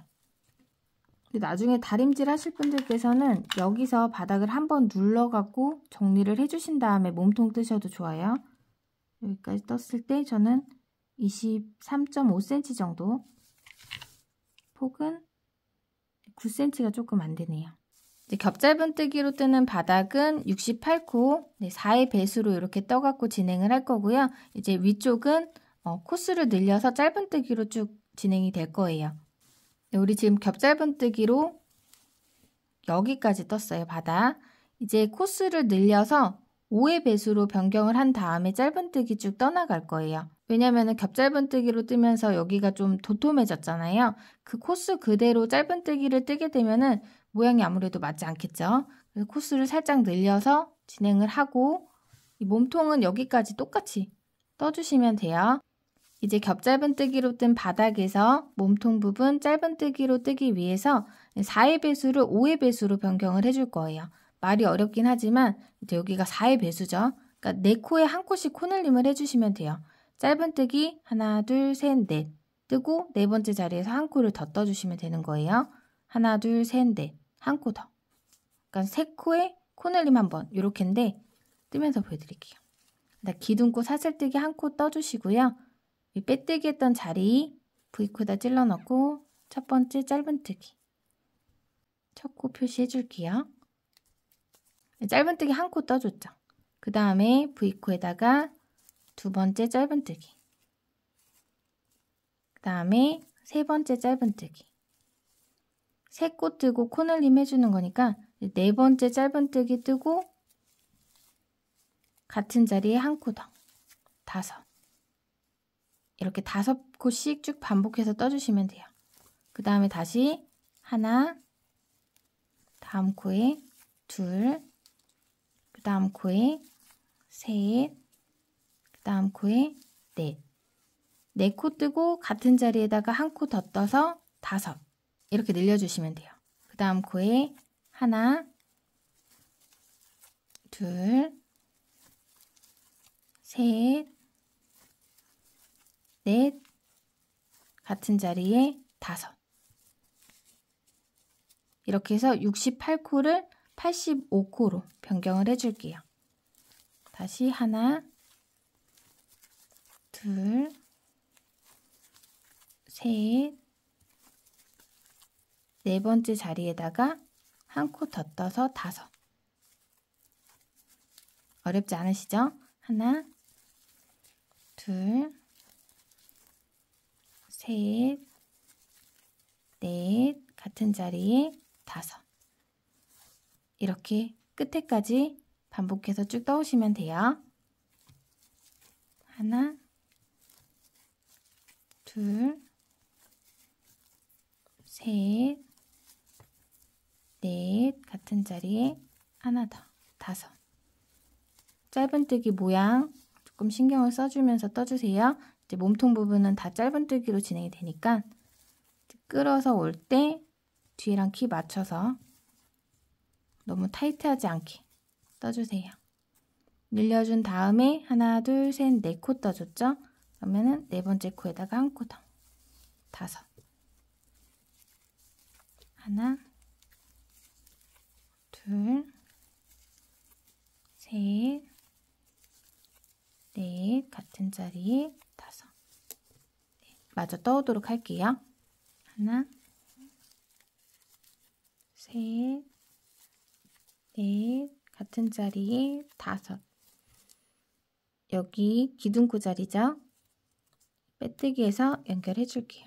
나중에 다림질 하실 분들께서는 여기서 바닥을 한번 눌러갖고 정리를 해주신 다음에 몸통 뜨셔도 좋아요. 여기까지 떴을 때 저는 23.5cm 정도, 폭은 9cm가 조금 안 되네요. 이제 겹짧은뜨기로 뜨는 바닥은 68코, 4의 배수로 이렇게 떠갖고 진행을 할 거고요. 이제 위쪽은 코스를 늘려서 짧은뜨기로 쭉 진행이 될 거예요. 우리 지금 겹짧은뜨기로 여기까지 떴어요, 바닥. 이제 코스를 늘려서 5의 배수로 변경을 한 다음에 짧은뜨기 쭉 떠나갈 거예요. 왜냐면 겹짧은뜨기로 뜨면서 여기가 좀 도톰해졌잖아요. 그 코스 그대로 짧은뜨기를 뜨게 되면은 모양이 아무래도 맞지 않겠죠. 그래서 코스를 살짝 늘려서 진행을 하고 이 몸통은 여기까지 똑같이 떠주시면 돼요. 이제 겹짧은뜨기로 뜬 바닥에서 몸통 부분 짧은뜨기로 뜨기 위해서 4의 배수를 5의 배수로 변경을 해줄 거예요. 말이 어렵긴 하지만 이제 여기가 4의 배수죠. 그러니까 4코에 한 코씩 코늘림을 해주시면 돼요. 짧은뜨기 하나, 둘, 셋, 넷 뜨고 네 번째 자리에서 한 코를 더 떠주시면 되는 거예요. 하나, 둘, 셋, 넷 한 코 더. 그러니까 3코에 코늘림 한 번 이렇게인데 뜨면서 보여드릴게요. 기둥코 사슬뜨기 한 코 떠주시고요. 이 빼뜨기 했던 자리 V코에다 찔러 넣고 첫 번째 짧은뜨기 첫 코 표시해 줄게요. 짧은뜨기 한 코 떠줬죠. 그 다음에 V코에다가 두 번째 짧은뜨기, 그 다음에 세 번째 짧은뜨기, 세 코 뜨고 코늘림 해주는 거니까 네 번째 짧은뜨기 뜨고 같은 자리에 한 코 더, 다섯. 이렇게 5코씩 쭉 반복해서 떠주시면 돼요. 그 다음에 다시 하나, 다음 코에 둘, 그 다음 코에 셋, 그 다음 코에 넷. 4코 뜨고 같은 자리에다가 한 코 더 떠서 5. 이렇게 늘려주시면 돼요. 그 다음 코에 하나, 둘, 셋, 넷, 같은 자리에 5. 이렇게 해서 68코를 85코로 변경을 해줄게요. 다시 하나, 둘, 셋, 네 번째 자리에다가 한 코 더 떠서 5. 어렵지 않으시죠? 하나, 둘, 셋, 넷, 같은 자리에 5. 이렇게 끝에까지 반복해서 쭉 떠오시면 돼요. 하나, 둘, 셋, 넷, 같은 자리에 하나 더, 5. 짧은뜨기 모양 조금 신경을 써주면서 떠주세요. 이제 몸통 부분은 다 짧은뜨기로 진행이 되니까 끌어서 올 때 뒤랑 키 맞춰서 너무 타이트하지 않게 떠주세요. 늘려준 다음에 하나, 둘, 셋, 4코 떠줬죠? 그러면은 네 번째 코에다가 한 코 더, 5. 하나, 둘, 셋, 넷, 같은 자리에 5. 마저 떠오도록 할게요. 하나, 셋, 넷, 같은 자리에 5. 여기 기둥코 자리죠? 빼뜨기해서 연결해 줄게요.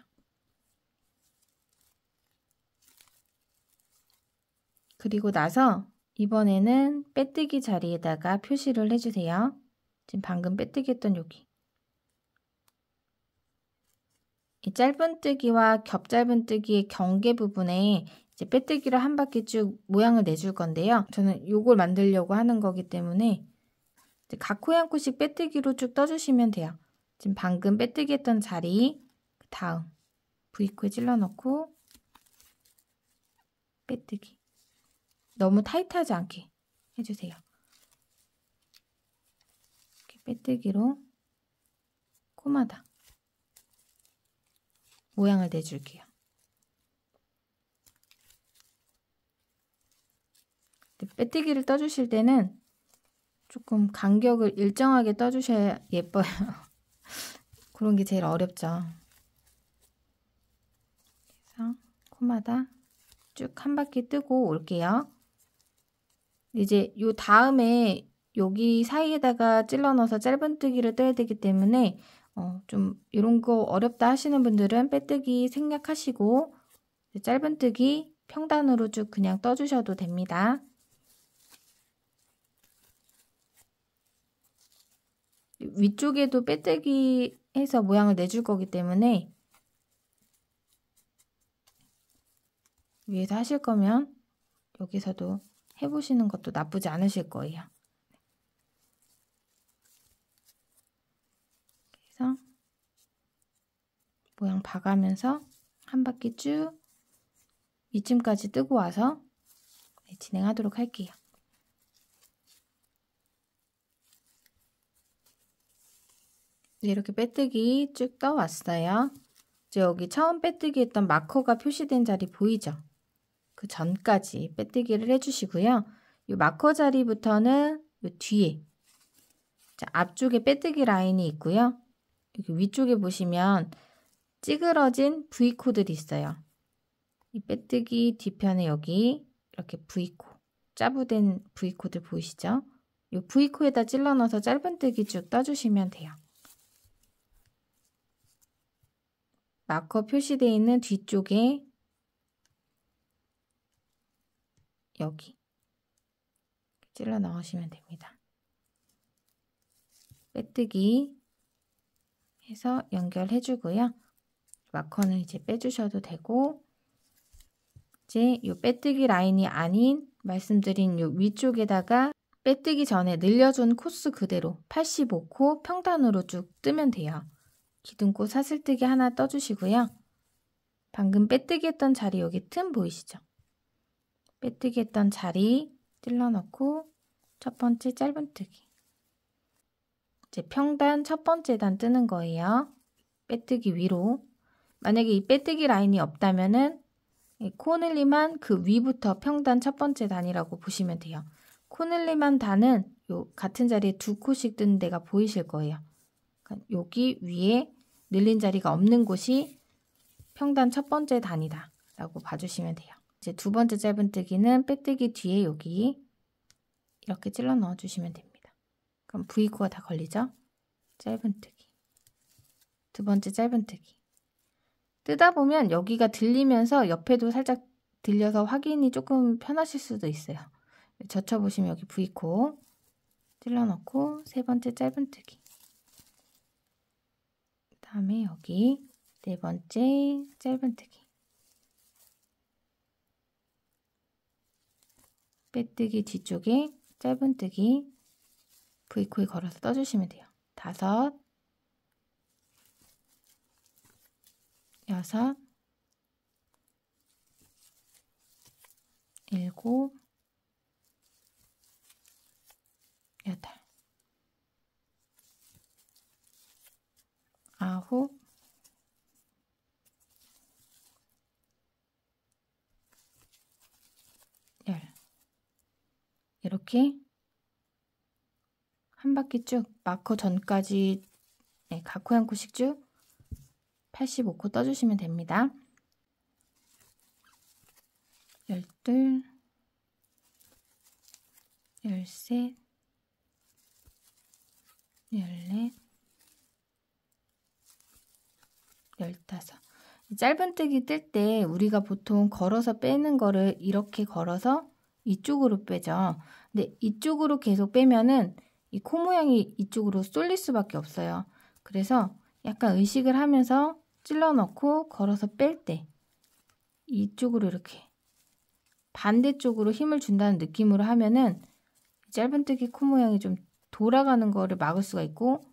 그리고 나서 이번에는 빼뜨기 자리에다가 표시를 해주세요. 지금 방금 빼뜨기 했던 여기. 이 짧은뜨기와 겹짧은뜨기의 경계 부분에 이제 빼뜨기를 한 바퀴 쭉 모양을 내줄 건데요. 저는 요걸 만들려고 하는 거기 때문에 이제 각 코에 한 코씩 빼뜨기로 쭉 떠주시면 돼요. 지금 방금 빼뜨기 했던 자리, 그 다음 V코에 찔러 넣고 빼뜨기. 너무 타이트하지 않게 해주세요. 이렇게 빼뜨기로 코마다 모양을 내줄게요. 빼뜨기를 떠주실 때는 조금 간격을 일정하게 떠주셔야 예뻐요. 그런 게 제일 어렵죠. 그래서 코마다 쭉 한 바퀴 뜨고 올게요. 이제 요 다음에 여기 사이에다가 찔러 넣어서 짧은뜨기를 떠야 되기 때문에 좀 이런 거 어렵다 하시는 분들은 빼뜨기 생략하시고 짧은뜨기 평단으로 쭉 그냥 떠주셔도 됩니다. 위쪽에도 빼뜨기 해서 모양을 내줄 거기 때문에 위에서 하실 거면 여기서도 해보시는 것도 나쁘지 않으실 거예요. 그래서 모양 봐가면서 한 바퀴 쭉 이쯤까지 뜨고 와서 진행하도록 할게요. 이렇게 빼뜨기 쭉 떠왔어요. 이제 여기 처음 빼뜨기 했던 마커가 표시된 자리 보이죠? 그 전까지 빼뜨기를 해주시고요. 이 마커 자리부터는 이 뒤에 자, 앞쪽에 빼뜨기 라인이 있고요. 여기 위쪽에 보시면 찌그러진 V코들이 있어요. 이 빼뜨기 뒤편에 여기 이렇게 V코, 짜부된 V코들 보이시죠? 이 V코에다 찔러 넣어서 짧은뜨기 쭉 떠주시면 돼요. 마커 표시되어 있는 뒤쪽에 여기 찔러 넣으시면 됩니다. 빼뜨기 해서 연결해 주고요. 마커는 이제 빼주셔도 되고 이제 이 빼뜨기 라인이 아닌 말씀드린 이 위쪽에다가 빼뜨기 전에 늘려준 코스 그대로 85코 평단으로 쭉 뜨면 돼요. 기둥코 사슬뜨기 하나 떠주시고요. 방금 빼뜨기 했던 자리 여기 틈 보이시죠? 빼뜨기 했던 자리 찔러 넣고 첫 번째 짧은뜨기. 이제 평단 첫 번째 단 뜨는 거예요. 빼뜨기 위로. 만약에 이 빼뜨기 라인이 없다면은 코늘림한 그 위부터 평단 첫 번째 단이라고 보시면 돼요. 코늘림한 단은 요 같은 자리에 2코씩 뜬 데가 보이실 거예요. 그러니까 여기 위에 늘린 자리가 없는 곳이 평단 첫 번째 단이다 라고 봐주시면 돼요. 이제 두 번째 짧은뜨기는 빼뜨기 뒤에 여기 이렇게 찔러 넣어주시면 됩니다. 그럼 V코가 다 걸리죠? 짧은뜨기, 두 번째 짧은뜨기. 뜨다 보면 여기가 들리면서 옆에도 살짝 들려서 확인이 조금 편하실 수도 있어요. 젖혀보시면 여기 V코 찔러 넣고 세 번째 짧은뜨기. 그 다음에 여기 네 번째 짧은뜨기. 빼뜨기 뒤쪽에 짧은뜨기 V코에 걸어서 떠주시면 돼요. 5, 6, 7, 8, 9, 10. 이렇게 한 바퀴 쭉 마커 전까지 각 코 한 코씩 쭉 85코 떠주시면 됩니다. 12, 13, 14, 15. 짧은뜨기 뜰 때 우리가 보통 걸어서 빼는 거를 이렇게 걸어서 이쪽으로 빼죠. 근데 이쪽으로 계속 빼면은 이 코 모양이 이쪽으로 쏠릴 수밖에 없어요. 그래서 약간 의식을 하면서 찔러 넣고 걸어서 뺄 때 이쪽으로 이렇게 반대쪽으로 힘을 준다는 느낌으로 하면은 짧은뜨기 코 모양이 좀 돌아가는 거를 막을 수가 있고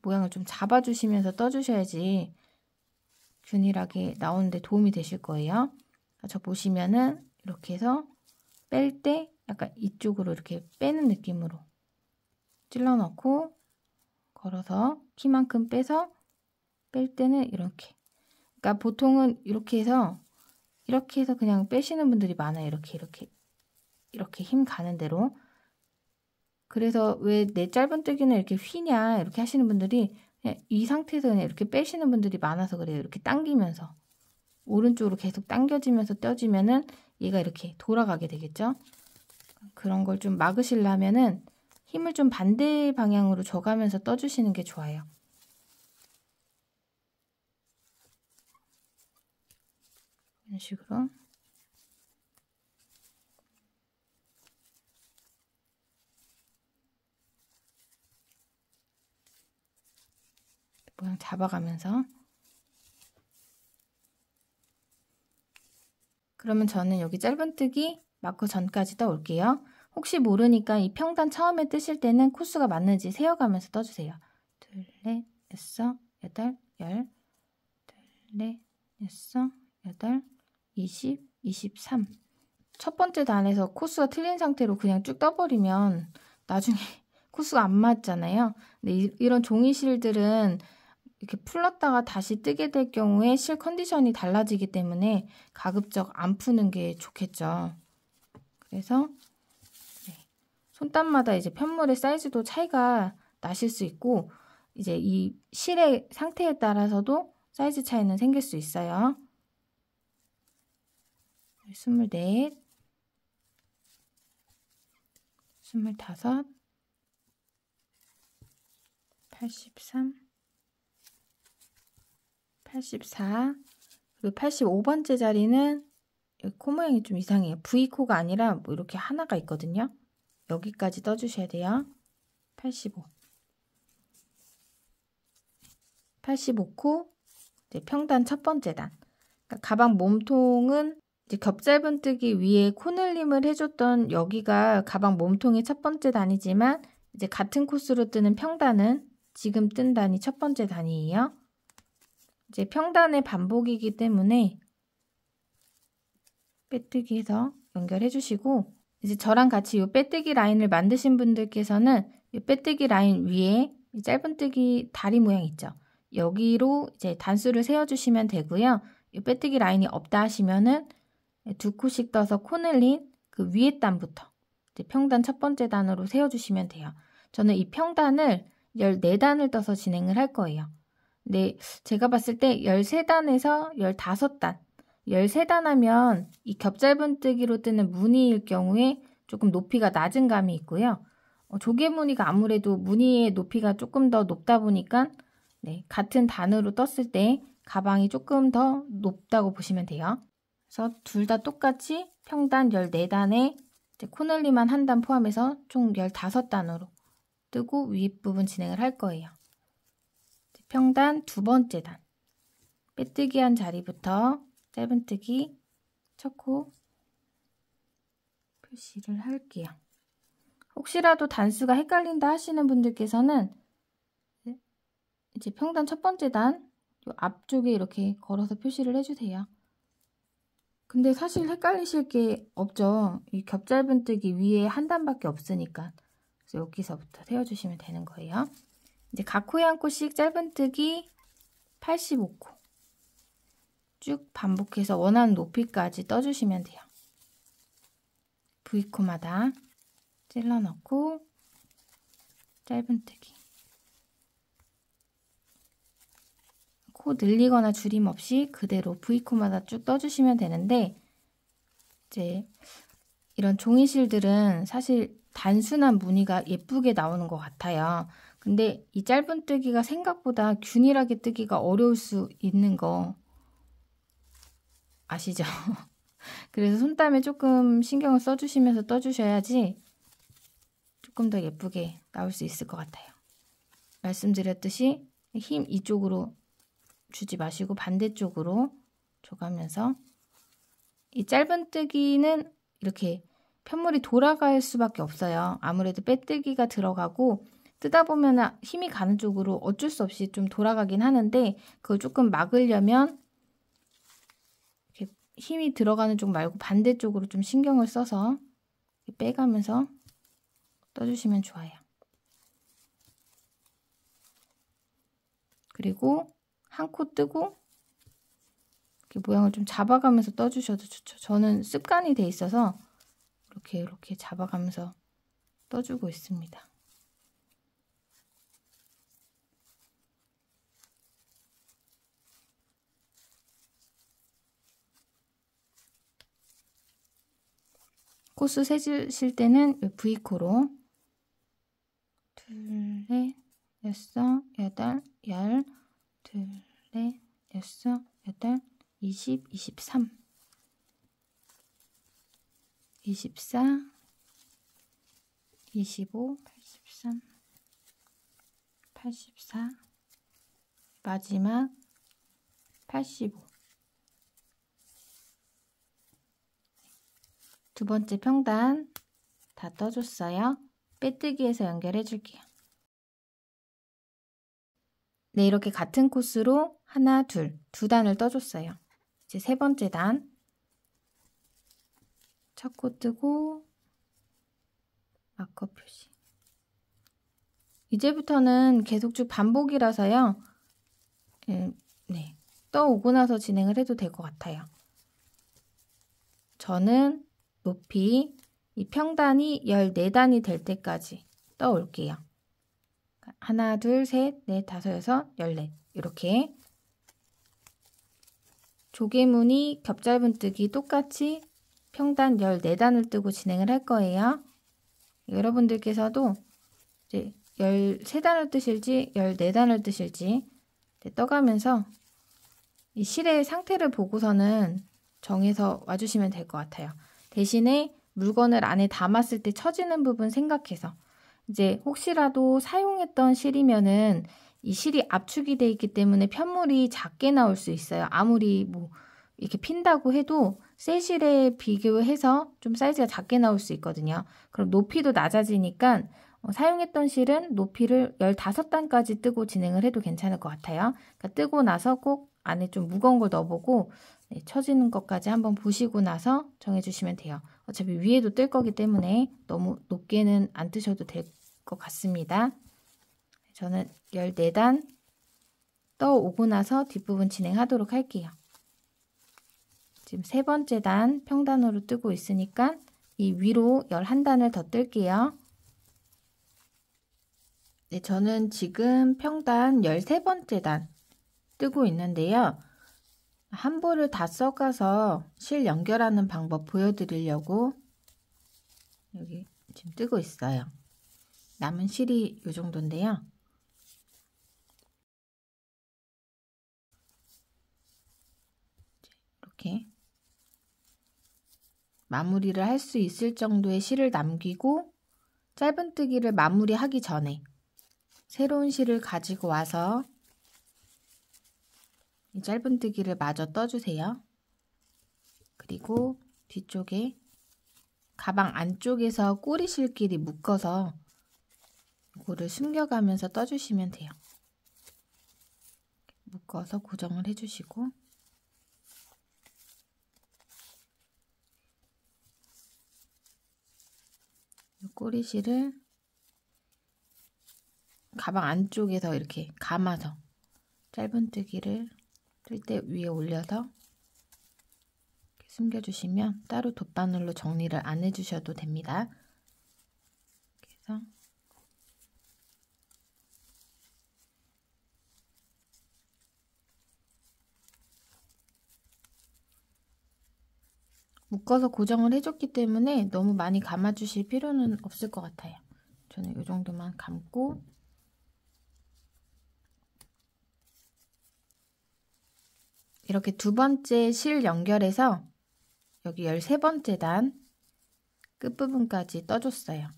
모양을 좀 잡아주시면서 떠주셔야지 균일하게 나오는데 도움이 되실 거예요. 저 보시면은 이렇게 해서 뺄 때 약간 이쪽으로 이렇게 빼는 느낌으로 찔러 넣고 걸어서 키만큼 빼서 뺄 때는 이렇게. 그러니까 보통은 이렇게 해서 그냥 빼시는 분들이 많아요. 이렇게 힘 가는 대로. 그래서 왜 내 짧은뜨기는 이렇게 휘냐 이렇게 하시는 분들이 그냥 이 상태에서 그냥 이렇게 빼시는 분들이 많아서 그래요. 이렇게 당기면서 오른쪽으로 계속 당겨지면서 떠지면은 얘가 이렇게 돌아가게 되겠죠. 그런 걸 좀 막으시려면은 힘을 좀 반대 방향으로 줘가면서 떠주시는 게 좋아요. 이런 식으로. 모양 잡아가면서. 그러면 저는 여기 짧은뜨기 마커 전까지 떠올게요. 혹시 모르니까 이 평단 처음에 뜨실 때는 코수가 맞는지 세어가면서 떠주세요. 2, 4, 6, 8, 10, 2, 4, 6, 8, 20, 23. 첫 번째 단에서 코수가 틀린 상태로 그냥 쭉 떠버리면 나중에 코수가 안 맞잖아요. 근데 이런 종이 실들은 이렇게 풀렀다가 다시 뜨게 될 경우에 실 컨디션이 달라지기 때문에 가급적 안 푸는 게 좋겠죠. 그래서 손땀마다 이제 편물의 사이즈도 차이가 나실 수 있고 이제 이 실의 상태에 따라서도 사이즈 차이는 생길 수 있어요. 24, 25, 83, 84, 그리고 85번째 자리는 코 모양이 좀 이상해요. V코가 아니라 뭐 이렇게 하나가 있거든요. 여기까지 떠주셔야 돼요. 85. 85코 이제 평단 첫 번째 단. 그러니까 가방 몸통은 이제 겹짧은뜨기 위에 코늘림을 해줬던 여기가 가방 몸통의 첫 번째 단이지만 이제 같은 코스로 뜨는 평단은 지금 뜬 단이 첫 번째 단이에요. 이제 평단의 반복이기 때문에 빼뜨기해서 연결해 주시고 이제 저랑 같이 이 빼뜨기 라인을 만드신 분들께서는 이 빼뜨기 라인 위에 이 짧은뜨기 다리 모양 있죠. 여기로 이제 단수를 세워주시면 되고요. 이 빼뜨기 라인이 없다 하시면은 2코씩 떠서 코늘린 그 위에 단부터 이제 평단 첫 번째 단으로 세워주시면 돼요. 저는 이 평단을 14단을 떠서 진행을 할 거예요. 근데 제가 봤을 때 13단에서 15단, 13단 하면 이 겹짧은뜨기로 뜨는 무늬일 경우에 조금 높이가 낮은 감이 있고요. 조개 무늬가 아무래도 무늬의 높이가 조금 더 높다 보니까 네, 같은 단으로 떴을 때 가방이 조금 더 높다고 보시면 돼요. 그래서 둘 다 똑같이 평단 14단에 코늘림만 한 단 포함해서 총 15단으로 뜨고 윗부분 진행을 할 거예요. 평단 두 번째 단, 빼뜨기 한 자리부터 짧은뜨기 첫 코 표시를 할게요. 혹시라도 단수가 헷갈린다 하시는 분들께서는 이제 평단 첫 번째 단 앞쪽에 이렇게 걸어서 표시를 해주세요. 근데 사실 헷갈리실 게 없죠. 이 겹짧은뜨기 위에 한 단밖에 없으니까. 그래서 여기서부터 세워주시면 되는 거예요. 이제 각 코에 한 코씩 짧은뜨기 85코 쭉 반복해서 원하는 높이까지 떠주시면 돼요. V코마다 찔러 넣고 짧은뜨기 코 늘리거나 줄임 없이 그대로 V코마다 쭉 떠주시면 되는데 이제 이런 종이실들은 사실 단순한 무늬가 예쁘게 나오는 것 같아요. 근데 이 짧은뜨기가 생각보다 균일하게 뜨기가 어려울 수 있는 거 아시죠? 그래서 손땀에 조금 신경을 써주시면서 떠주셔야지 조금 더 예쁘게 나올 수 있을 것 같아요. 말씀드렸듯이 힘 이쪽으로 주지 마시고 반대쪽으로 줘가면서 이 짧은뜨기는 이렇게 편물이 돌아갈 수밖에 없어요. 아무래도 빼뜨기가 들어가고 뜨다 보면 힘이 가는 쪽으로 어쩔 수 없이 좀 돌아가긴 하는데 그걸 조금 막으려면 이렇게 힘이 들어가는 쪽 말고 반대쪽으로 좀 신경을 써서 빼가면서 떠주시면 좋아요. 그리고 한 코 뜨고 이렇게 모양을 좀 잡아가면서 떠주셔도 좋죠. 저는 습관이 돼 있어서 이렇게 잡아가면서 떠주고 있습니다. 코수 세주실 때는 V코로 둘, 넷, 여섯, 여덟, 열, 둘, 넷, 여섯, 여덟, 20, 23, 24, 25, 83, 84, 마지막 85. 두 번째 평단 다 떠줬어요. 빼뜨기에서 연결해 줄게요. 네, 이렇게 같은 코스로 하나, 두 단을 떠줬어요. 이제 세 번째 단 첫 코 뜨고 마커 표시. 이제부터는 계속 쭉 반복이라서요. 네, 떠오고 나서 진행을 해도 될 것 같아요. 저는 높이 이 평단이 14단이 될 때까지 떠올게요. 하나, 둘, 셋, 넷, 다섯, 여섯, 14 이렇게 조개무늬 겹짧은뜨기 똑같이 평단 14단을 뜨고 진행을 할 거예요. 여러분들께서도 이제 13단을 뜨실지 14단을 뜨실지 떠가면서 이 실의 상태를 보고서는 정해서 와주시면 될 것 같아요. 대신에 물건을 안에 담았을 때 처지는 부분 생각해서 이제 혹시라도 사용했던 실이면은 이 실이 압축이 돼 있기 때문에 편물이 작게 나올 수 있어요. 아무리 뭐 이렇게 핀다고 해도 새 실에 비교해서 좀 사이즈가 작게 나올 수 있거든요. 그럼 높이도 낮아지니까 사용했던 실은 높이를 15단까지 뜨고 진행을 해도 괜찮을 것 같아요. 그러니까 뜨고 나서 꼭 안에 좀 무거운 걸 넣어보고 네, 처지는 것까지 한번 보시고 나서 정해주시면 돼요. 어차피 위에도 뜰 거기 때문에 너무 높게는 안 뜨셔도 될 것 같습니다. 저는 14단 떠오고 나서 뒷부분 진행하도록 할게요. 지금 세 번째 단 평단으로 뜨고 있으니까 이 위로 11단을 더 뜰게요. 네, 저는 지금 평단 13번째 단 뜨고 있는데요. 한 볼을 다 써가서 실 연결하는 방법 보여드리려고 여기 지금 뜨고 있어요. 남은 실이 이 정도인데요. 이렇게 마무리를 할 수 있을 정도의 실을 남기고 짧은뜨기를 마무리하기 전에 새로운 실을 가지고 와서 이 짧은뜨기를 마저 떠주세요. 그리고 뒤쪽에 가방 안쪽에서 꼬리실끼리 묶어서 이거를 숨겨가면서 떠주시면 돼요. 묶어서 고정을 해주시고 이 꼬리실을 가방 안쪽에서 이렇게 감아서 짧은뜨기를 뜰 때 위에 올려서 이렇게 숨겨주시면 따로 돗바늘로 정리를 안 해주셔도 됩니다. 그래서 묶어서 고정을 해줬기 때문에 너무 많이 감아주실 필요는 없을 것 같아요. 저는 이 정도만 감고 이렇게 두 번째 실 연결해서 여기 13번째 단 끝부분까지 떠줬어요.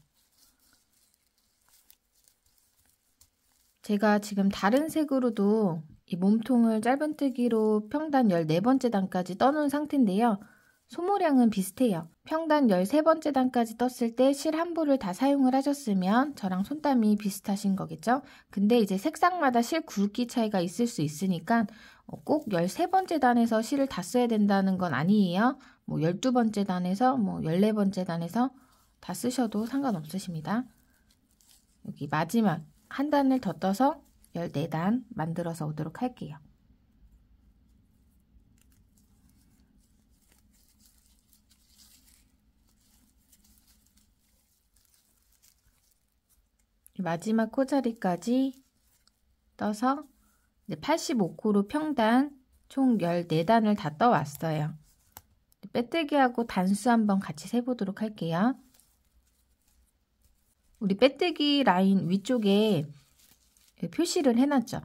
제가 지금 다른 색으로도 이 몸통을 짧은뜨기로 평단 14번째 단까지 떠놓은 상태인데요. 소모량은 비슷해요. 평단 13번째 단까지 떴을 때 실 한 볼을 다 사용을 하셨으면 저랑 손땀이 비슷하신 거겠죠? 근데 이제 색상마다 실 굵기 차이가 있을 수 있으니까 꼭 13번째 단에서 실을 다 써야 된다는 건 아니에요. 뭐 12번째 단에서 뭐 14번째 단에서 다 쓰셔도 상관없으십니다. 여기 마지막 한 단을 더 떠서 14단 만들어서 오도록 할게요. 마지막 코자리까지 떠서 85코로 평단 총 14단을 다 떠왔어요. 빼뜨기하고 단수 한번 같이 세보도록 할게요. 우리 빼뜨기 라인 위쪽에 표시를 해놨죠.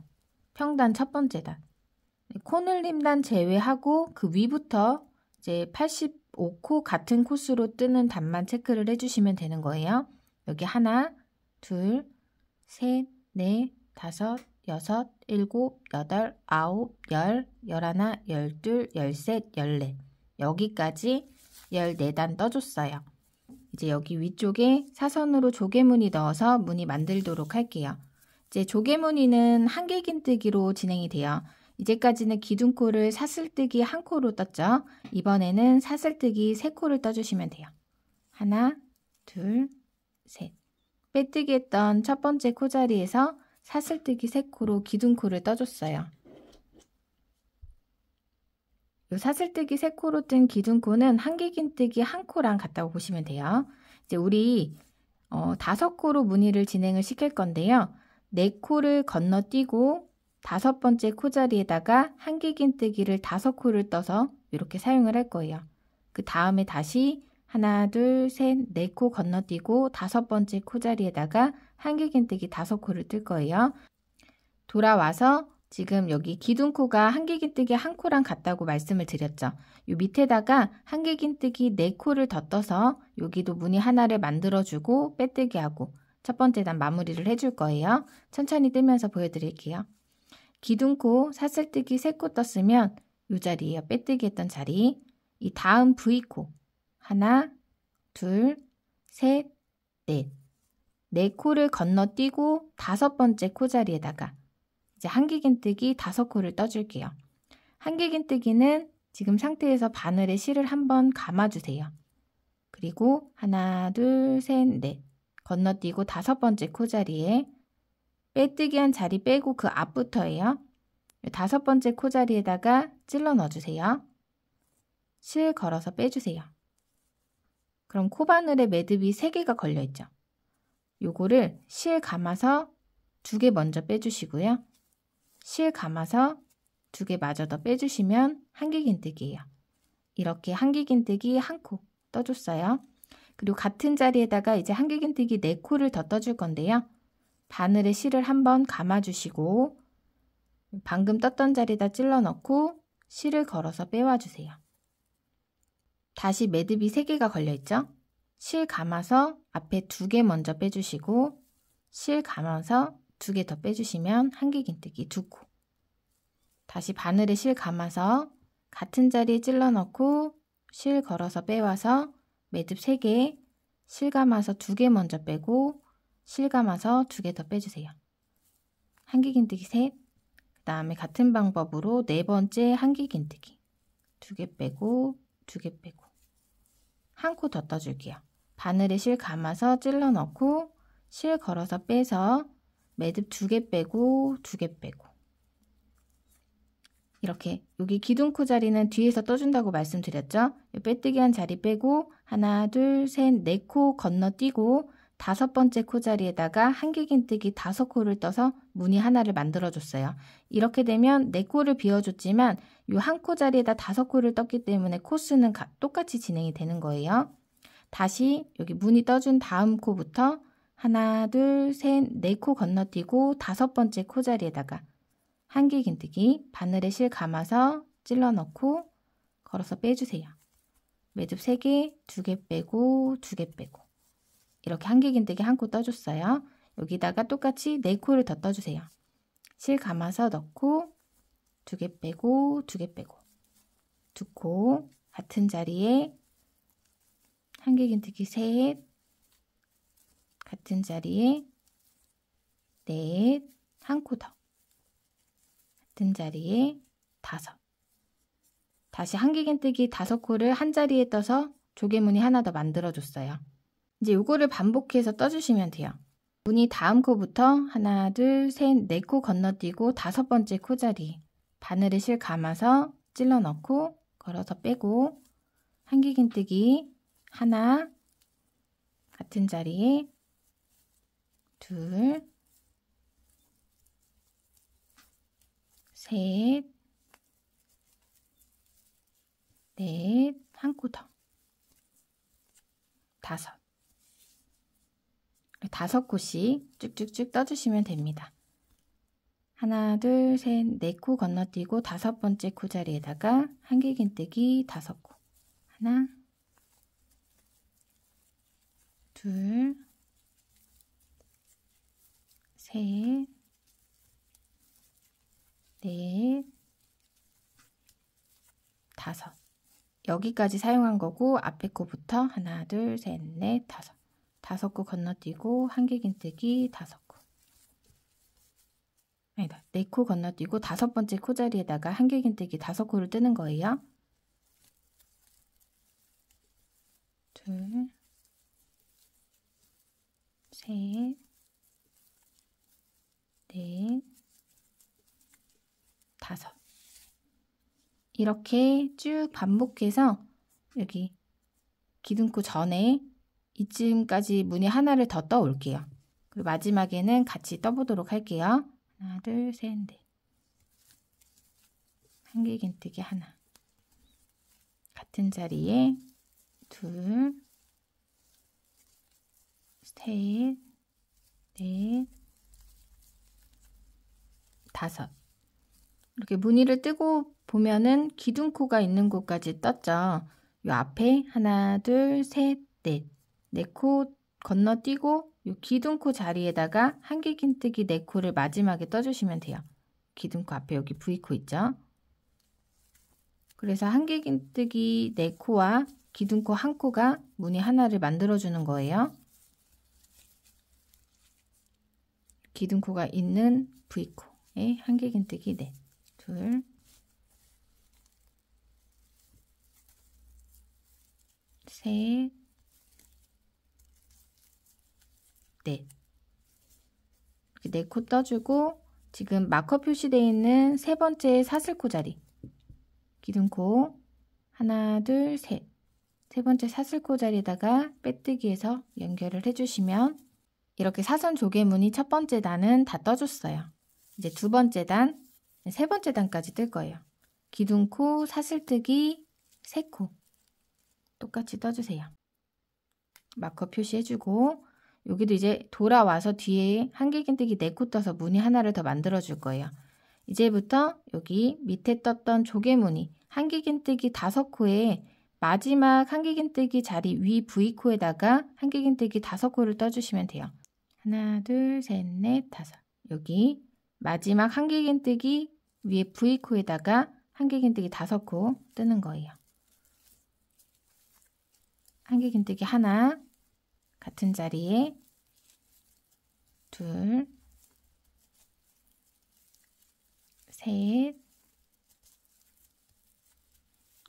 평단 첫 번째 단. 코늘림단 제외하고 그 위부터 이제 85코 같은 코스로 뜨는 단만 체크를 해주시면 되는 거예요. 여기 하나, 둘, 셋, 넷, 다섯, 여섯, 일곱, 여덟, 아홉, 열, 열하나, 열둘, 열셋, 열넷 여기까지 14단 떠줬어요. 이제 여기 위쪽에 사선으로 조개무늬 넣어서 무늬 만들도록 할게요. 이제 조개무늬는 한길긴뜨기로 진행이 돼요. 이제까지는 기둥코를 사슬뜨기 1코로 떴죠. 이번에는 사슬뜨기 3코를 떠주시면 돼요. 하나, 둘, 셋. 빼뜨기 했던 첫 번째 코자리에서 사슬뜨기 3코로 기둥코를 떠줬어요. 이 사슬뜨기 3코로 뜬 기둥코는 한길긴뜨기 1코랑 같다고 보시면 돼요. 이제 우리 5코로 무늬를 진행을 시킬 건데요. 4코를 건너뛰고 5번째 코자리에다가 한길긴뜨기를 5코를 떠서 이렇게 사용을 할 거예요. 그 다음에 다시 하나, 둘, 셋, 4코 건너뛰고 5번째 코자리에다가 한길긴뜨기 5코를 뜰 거예요. 돌아와서 지금 여기 기둥코가 한길긴뜨기 1코랑 같다고 말씀을 드렸죠. 요 밑에다가 한길긴뜨기 4코를 더 떠서 여기도 무늬 하나를 만들어주고 빼뜨기하고 첫 번째 단 마무리를 해줄 거예요. 천천히 뜨면서 보여드릴게요. 기둥코 사슬뜨기 3코 떴으면 이 자리예요. 빼뜨기 했던 자리. 이 다음 V코 하나, 둘, 셋, 넷 4코를 건너뛰고 5번째 코자리에다가 이제 한길긴뜨기 5코를 떠줄게요. 한길긴뜨기는 지금 상태에서 바늘에 실을 한번 감아주세요. 그리고 하나, 둘, 셋, 넷 건너뛰고 5번째 코자리에 빼뜨기 한 자리 빼고 그 앞부터예요. 다섯 번째 코 자리에다가 찔러 넣어주세요. 실 걸어서 빼주세요. 그럼 코바늘에 매듭이 3개가 걸려있죠. 요거를 실 감아서 2개 먼저 빼주시고요. 실 감아서 2개 마저 더 빼주시면 한길긴뜨기예요. 이렇게 한길긴뜨기 1코 떠줬어요. 그리고 같은 자리에다가 이제 한길긴뜨기 4코를 더 떠줄 건데요. 바늘에 실을 한번 감아주시고 방금 떴던 자리에다 찔러 넣고 실을 걸어서 빼와주세요. 다시 매듭이 3개가 걸려있죠? 실 감아서 앞에 2개 먼저 빼주시고 실 감아서 2개 더 빼주시면 한길긴뜨기 2코. 다시 바늘에 실 감아서 같은 자리에 찔러 넣고 실 걸어서 빼와서 매듭 3개, 실 감아서 2개 먼저 빼고 실 감아서 2개 더 빼주세요. 한길긴뜨기 3, 그 다음에 같은 방법으로 4번째 한길긴뜨기 2개 빼고 2개 빼고 1코 더 떠줄게요. 바늘에 실 감아서 찔러 넣고 실 걸어서 빼서 매듭 2개 빼고 2개 빼고 이렇게 여기 기둥코 자리는 뒤에서 떠준다고 말씀드렸죠? 빼뜨기 한 자리 빼고 하나, 둘, 셋, 4코 건너뛰고 5번째 코 자리에다가 한길긴뜨기 5코를 떠서 무늬 하나를 만들어줬어요. 이렇게 되면 4코를 비워줬지만 이 한 코 자리에다 5코를 떴기 때문에 코스는 똑같이 진행이 되는 거예요. 다시 여기 무늬 떠준 다음 코부터 하나, 둘, 셋, 4코 건너뛰고 5번째 코 자리에다가 한길긴뜨기 바늘에 실 감아서 찔러 넣고 걸어서 빼주세요. 매듭 3개, 2개 빼고 2개 빼고 이렇게 한길긴뜨기 1코 떠줬어요. 여기다가 똑같이 4코를 더 떠주세요. 실 감아서 넣고 2개 빼고 2개 빼고 2코 같은 자리에 한길긴뜨기 3 같은 자리에 4 1코 더 같은 자리에 5 다시 한길긴뜨기 5코를 한 자리에 떠서 조개무늬 하나 더 만들어줬어요. 이제 요거를 반복해서 떠주시면 돼요. 무늬 다음 코부터 하나, 둘, 셋, 4코 건너뛰고 5번째 코 자리 바늘에 실 감아서 찔러 넣고 걸어서 빼고 한길긴뜨기 하나 같은 자리에 2 셋, 4, 1코 더 5 5코씩 쭉쭉쭉 떠주시면 됩니다. 하나, 둘, 셋, 4코 건너뛰고 5번째 코 자리에다가 한길긴뜨기 5코 하나, 둘, 셋, 넷, 5 여기까지 사용한 거고 앞에 코부터 하나, 둘, 셋, 넷, 5코 건너뛰고 한길긴뜨기 5코 아니다, 4코 건너뛰고 5번째 코 자리에다가 한길긴뜨기 5코를 뜨는 거예요. 둘, 셋, 넷, 5 이렇게 쭉 반복해서 여기 기둥코 전에 이쯤까지 무늬 하나를 더 떠 올게요. 그리고 마지막에는 같이 떠보도록 할게요. 하나, 둘, 셋, 넷 한길긴뜨기 하나 같은 자리에 2 셋, 넷, 5 이렇게 무늬를 뜨고 보면은 기둥코가 있는 곳까지 떴죠. 요 앞에 하나, 둘, 셋, 넷 4코 건너뛰고 요 기둥코 자리에다가 한길긴뜨기 4코를 마지막에 떠주시면 돼요. 기둥코 앞에 여기 V코 있죠. 그래서 한길긴뜨기 4코와 기둥코 1코가 무늬 하나를 만들어주는 거예요. 기둥코가 있는 V코에 한길긴뜨기 4 둘, 셋, 넷 이렇게 4코 떠주고 지금 마커 표시되어 있는 세 번째 사슬코 자리 기둥코 하나, 둘, 셋. 세 번째 사슬코 자리에다가 빼뜨기해서 연결을 해주시면 이렇게 사선 조개무늬 첫 번째 단은 다 떠줬어요. 이제 두 번째 단, 세 번째 단까지 뜰 거예요. 기둥코, 사슬뜨기, 세 코 똑같이 떠주세요. 마커 표시해주고 여기도 이제 돌아와서 뒤에 한길긴뜨기 4코 떠서 무늬 하나를 더 만들어 줄 거예요. 이제부터 여기 밑에 떴던 조개무늬 한길긴뜨기 5코에 마지막 한길긴뜨기 자리 위 V코에다가 한길긴뜨기 5코를 떠주시면 돼요. 하나, 둘, 셋, 넷, 다섯. 여기 마지막 한길긴뜨기 위에 V코에다가 한길긴뜨기 5코 뜨는 거예요. 한길긴뜨기 하나, 같은 자리에 둘, 셋,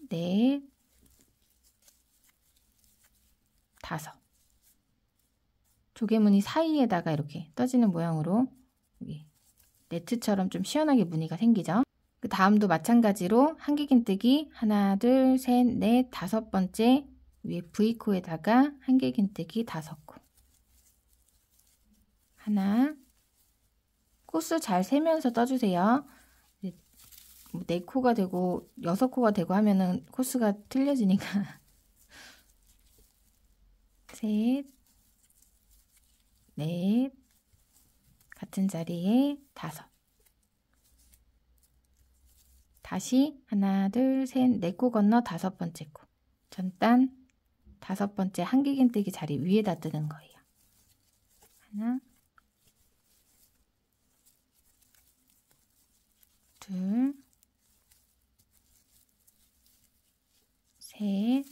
넷, 다섯. 조개무늬 사이에다가 이렇게 떠지는 모양으로 여기 네트처럼 좀 시원하게 무늬가 생기죠. 그 다음도 마찬가지로 한길긴뜨기 하나, 둘, 셋, 넷, 다섯 번째 위에 V코에다가 한길긴뜨기 5코 하나 코스 잘 세면서 떠주세요. 4코가 되고 6코가 되고 하면은 코스가 틀려지니까 셋, 넷, 같은 자리에 5 다시 하나, 둘, 셋, 4코 건너 5번째 코 전단 5번째 한길긴뜨기 자리 위에다 뜨는 거예요. 하나, 둘, 셋,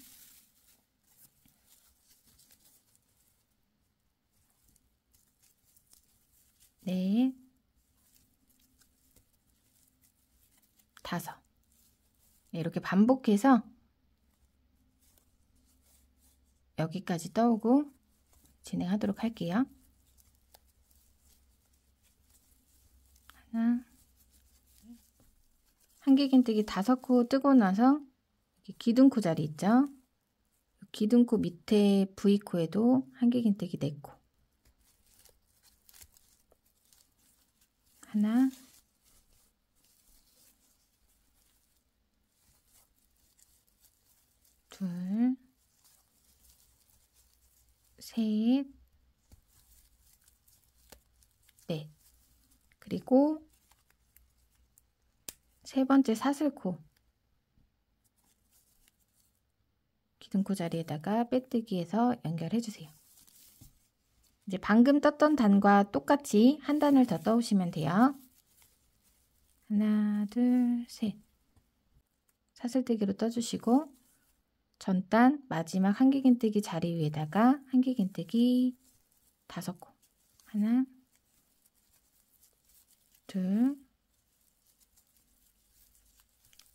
넷, 5. 이렇게 반복해서 여기까지 떠오고 진행하도록 할게요. 하나, 한길긴뜨기 5코 뜨고 나서 기둥코 자리 있죠? 기둥코 밑에 V코에도 한길긴뜨기 4코 하나, 둘, 셋, 넷. 그리고 세 번째 사슬코 기둥코 자리에다가 빼뜨기해서 연결해 주세요. 이제 방금 떴던 단과 똑같이 한 단을 더 떠오시면 돼요. 하나, 둘, 셋. 사슬뜨기로 떠주시고 전단 마지막 한길긴뜨기 자리 위에다가 한길긴뜨기 5코 하나, 둘,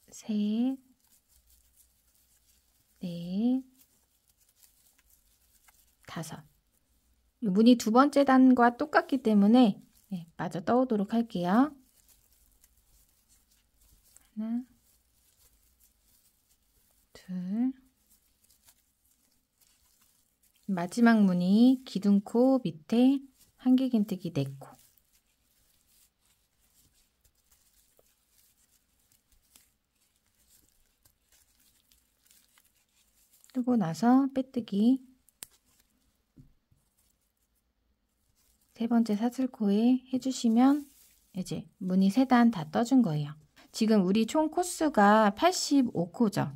셋, 넷, 5. 이 무늬 두 번째 단과 똑같기 때문에 마저 떠오도록 할게요. 하나, 둘, 마지막 무늬 기둥코 밑에 한길긴뜨기 4코 뜨고 나서 빼뜨기 세 번째 사슬코에 해주시면 이제 무늬 3단 다 떠준 거예요. 지금 우리 총 코스가 85코죠.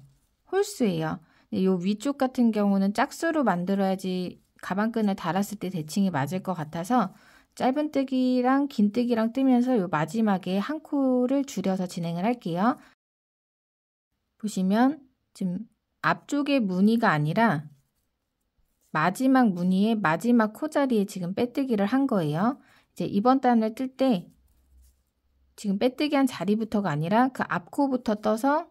홀수예요. 이 위쪽 같은 경우는 짝수로 만들어야지 가방끈을 달았을 때 대칭이 맞을 것 같아서 짧은 뜨기랑 긴 뜨기랑 뜨면서 요 마지막에 한 코를 줄여서 진행을 할게요. 보시면 지금 앞쪽의 무늬가 아니라 마지막 무늬의 마지막 코 자리에 지금 빼뜨기를 한 거예요. 이제 이번 단을 뜰 때 지금 빼뜨기 한 자리부터가 아니라 그 앞코부터 떠서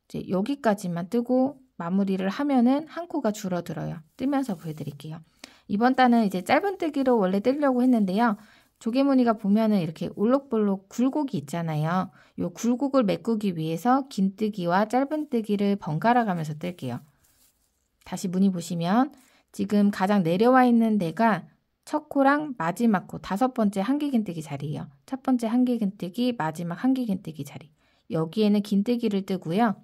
이제 여기까지만 뜨고 마무리를 하면은 한 코가 줄어들어요. 뜨면서 보여드릴게요. 이번 단은 이제 짧은 뜨기로 원래 뜨려고 했는데요. 조개무늬가 보면은 이렇게 올록볼록 굴곡이 있잖아요. 이 굴곡을 메꾸기 위해서 긴뜨기와 짧은뜨기를 번갈아 가면서 뜰게요. 다시 무늬 보시면 지금 가장 내려와 있는 데가 첫 코랑 마지막 코 5번째 한길긴뜨기 자리예요. 첫 번째 한길긴뜨기, 마지막 한길긴뜨기 자리. 여기에는 긴뜨기를 뜨고요.